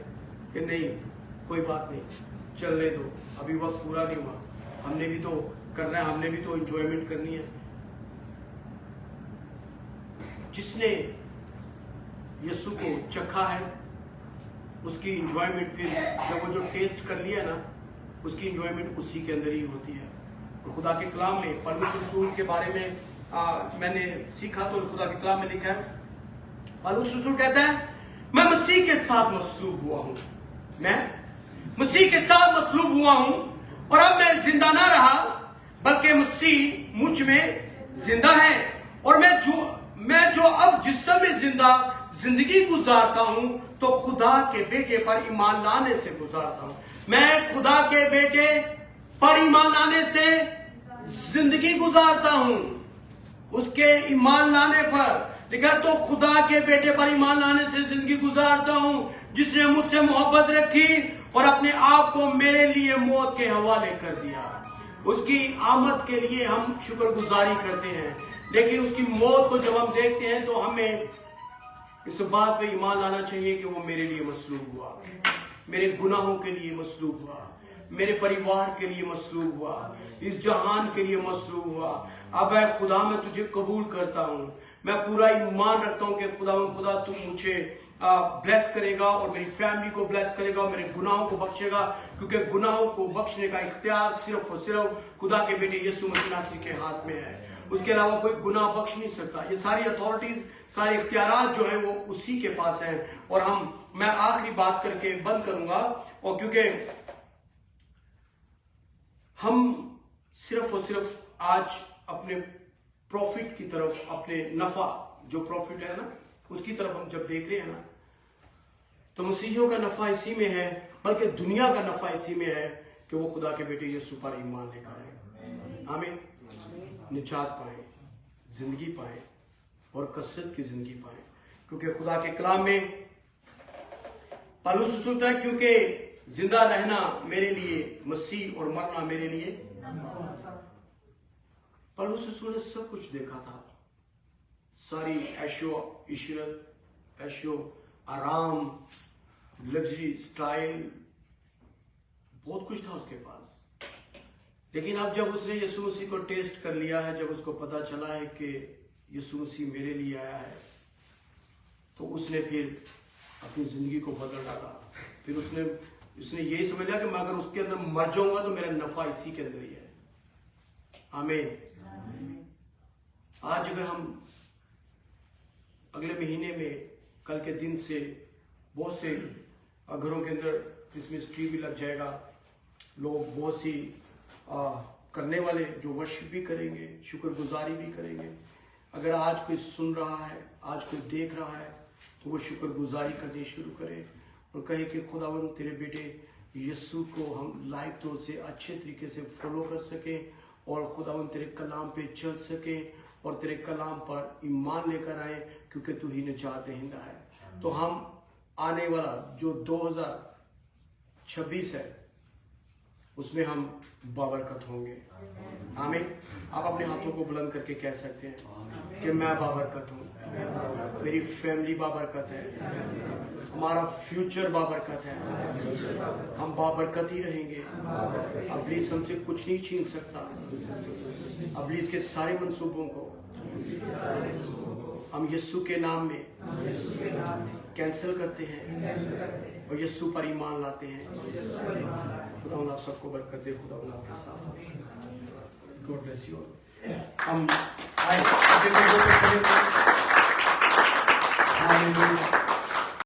کہ نہیں، کوئی بات نہیں، چلنے دو، ابھی وقت پورا نہیں ہوا، ہم نے بھی تو کرنا ہے، ہم نے بھی تو انجوائمنٹ کرنی ہے۔ جس نے یسوع کو چکھا ہے اس کی انجوائمنٹ، پھر جب وہ جو ٹیسٹ کر لیا نا، اس کی انجوائمنٹ اسی کے اندر ہی ہوتی ہے۔ اور خدا کے کلام میں پالوس رسول کے بارے میں میں نے سیکھا تو خدا کے کلام میں لکھا ہے، پالوس رسول کہتا ہے، میں مسیح کے ساتھ مصلوب ہوا ہوں، میں مسیح کے ساتھ مصلوب ہوا ہوں، اور اب میں زندہ نہ رہا بلکہ مسیح مجھ میں زندہ ہے، اور میں جو اب جسم میں زندگی گزارتا ہوں تو خدا کے بیٹے پر ایمان لانے سے گزارتا ہوں۔ میں خدا کے بیٹے پر ایمان لانے سے زندگی گزارتا ہوں، اس کے ایمان لانے پر لکھا، تو خدا کے بیٹے پر ایمان لانے سے زندگی گزارتا ہوں جس نے مجھ سے محبت رکھی اور اپنے آپ کو میرے لیے موت کے حوالے کر دیا۔ اس کی آمد کے لیے ہم شکر گزاری کرتے ہیں، لیکن اس کی موت کو جب ہم دیکھتے ہیں تو ہمیں اس بات پہ ایمان لانا چاہیے کہ وہ میرے لیے مصلوب ہوا، میرے گناہوں کے لیے مصلوب ہوا، میرے پریوار کے لیے مصلوب ہوا، اس جہان کے لیے مصلوب ہوا۔ اب اے خدا میں تجھے قبول کرتا ہوں، میں پورا ایمان رکھتا ہوں کہ خدا تو مجھے بلیس کرے گا اور میری فیملی کو بلیس کرے گا اور میرے گناہوں کو بخشے گا، کیونکہ گناہوں کو بخشنے کا اختیار صرف اور صرف خدا کے بیٹے یسوع مسیح کے ہاتھ میں ہے، اس کے علاوہ کوئی گناہ بخش نہیں سکتا۔ یہ ساری اتھارٹیز، سارے اختیارات جو ہیں وہ اسی کے پاس ہیں۔ اور میں آخری بات کر کے بند کروں گا، اور کیونکہ ہم صرف اور صرف آج اپنے پروفٹ کی طرف، اپنے نفع جو پروفٹ ہے نا اس کی طرف ہم جب دیکھ رہے ہیں نا، تو مسیحیوں کا نفع اسی میں ہے बल्कि दुनिया का नफा इसी में है कि वो खुदा के बेटे यीशु पर ईमान लेकर आए। आमीन। निजात पाए, जिंदगी पाए और कसरत की जिंदगी पाए, क्योंकि खुदा के कलाम में पौलुस सुनता है, क्योंकि जिंदा रहना मेरे लिए मसीह और मरना मेरे लिए। पौलुस ने सब कुछ देखा था, सारी ऐशो इशरत, ऐशो आराम, लग्जरी स्टाइल, बहुत कुछ था उसके पास। लेकिन अब जब उसने यीशु मसीह को टेस्ट कर लिया है, जब उसको पता चला है कि यीशु मसीह मेरे लिए आया है, तो उसने फिर अपनी जिंदगी को बदल डाला। फिर उसने यही समझ लिया कि मैं अगर उसके अंदर मर जाऊंगा तो मेरा नफा इसी के अंदर ही है। आमीन। आज अगर हम अगले महीने में कल के दिन से बहुत से घरों के अंदर क्रिसमस ट्री भी लग जाएगा, लोग बहुत सी करने वाले जो वर्शिप भी करेंगे, शुक्रगुजारी भी करेंगे। अगर आज कोई सुन रहा है, आज कोई देख रहा है, तो वो शुक्रगुजारी करनी शुरू करे और कहे कि खुदावन तेरे बेटे यीशु को हम लायक तौर से अच्छे तरीके से फॉलो कर सकें और खुदावन तेरे कलाम पे चल सकें और तेरे कलाम पर ईमान लेकर आए, क्योंकि तू ही निजात दहिंदा है। तो हम आने वाला जो 2026 है उसमें हम बाबरकत होंगे। आमीन। आप अपने हाथों को बुलंद करके कह सकते हैं कि मैं बाबरकत हूँ, मेरी फैमिली बाबरकत है, हमारा फ्यूचर बाबरकत है, हम बाबरकत ही रहेंगे। इब्लीस हमसे कुछ नहीं छीन सकता। इब्लीस के सारे मंसूबों को हम यीशु के नाम में कैंसिल करते हैं और यीशु पर ईमान लाते हैं। खुदा आप सबको बरकत दे, खुदा आपके साथ। God bless you. हम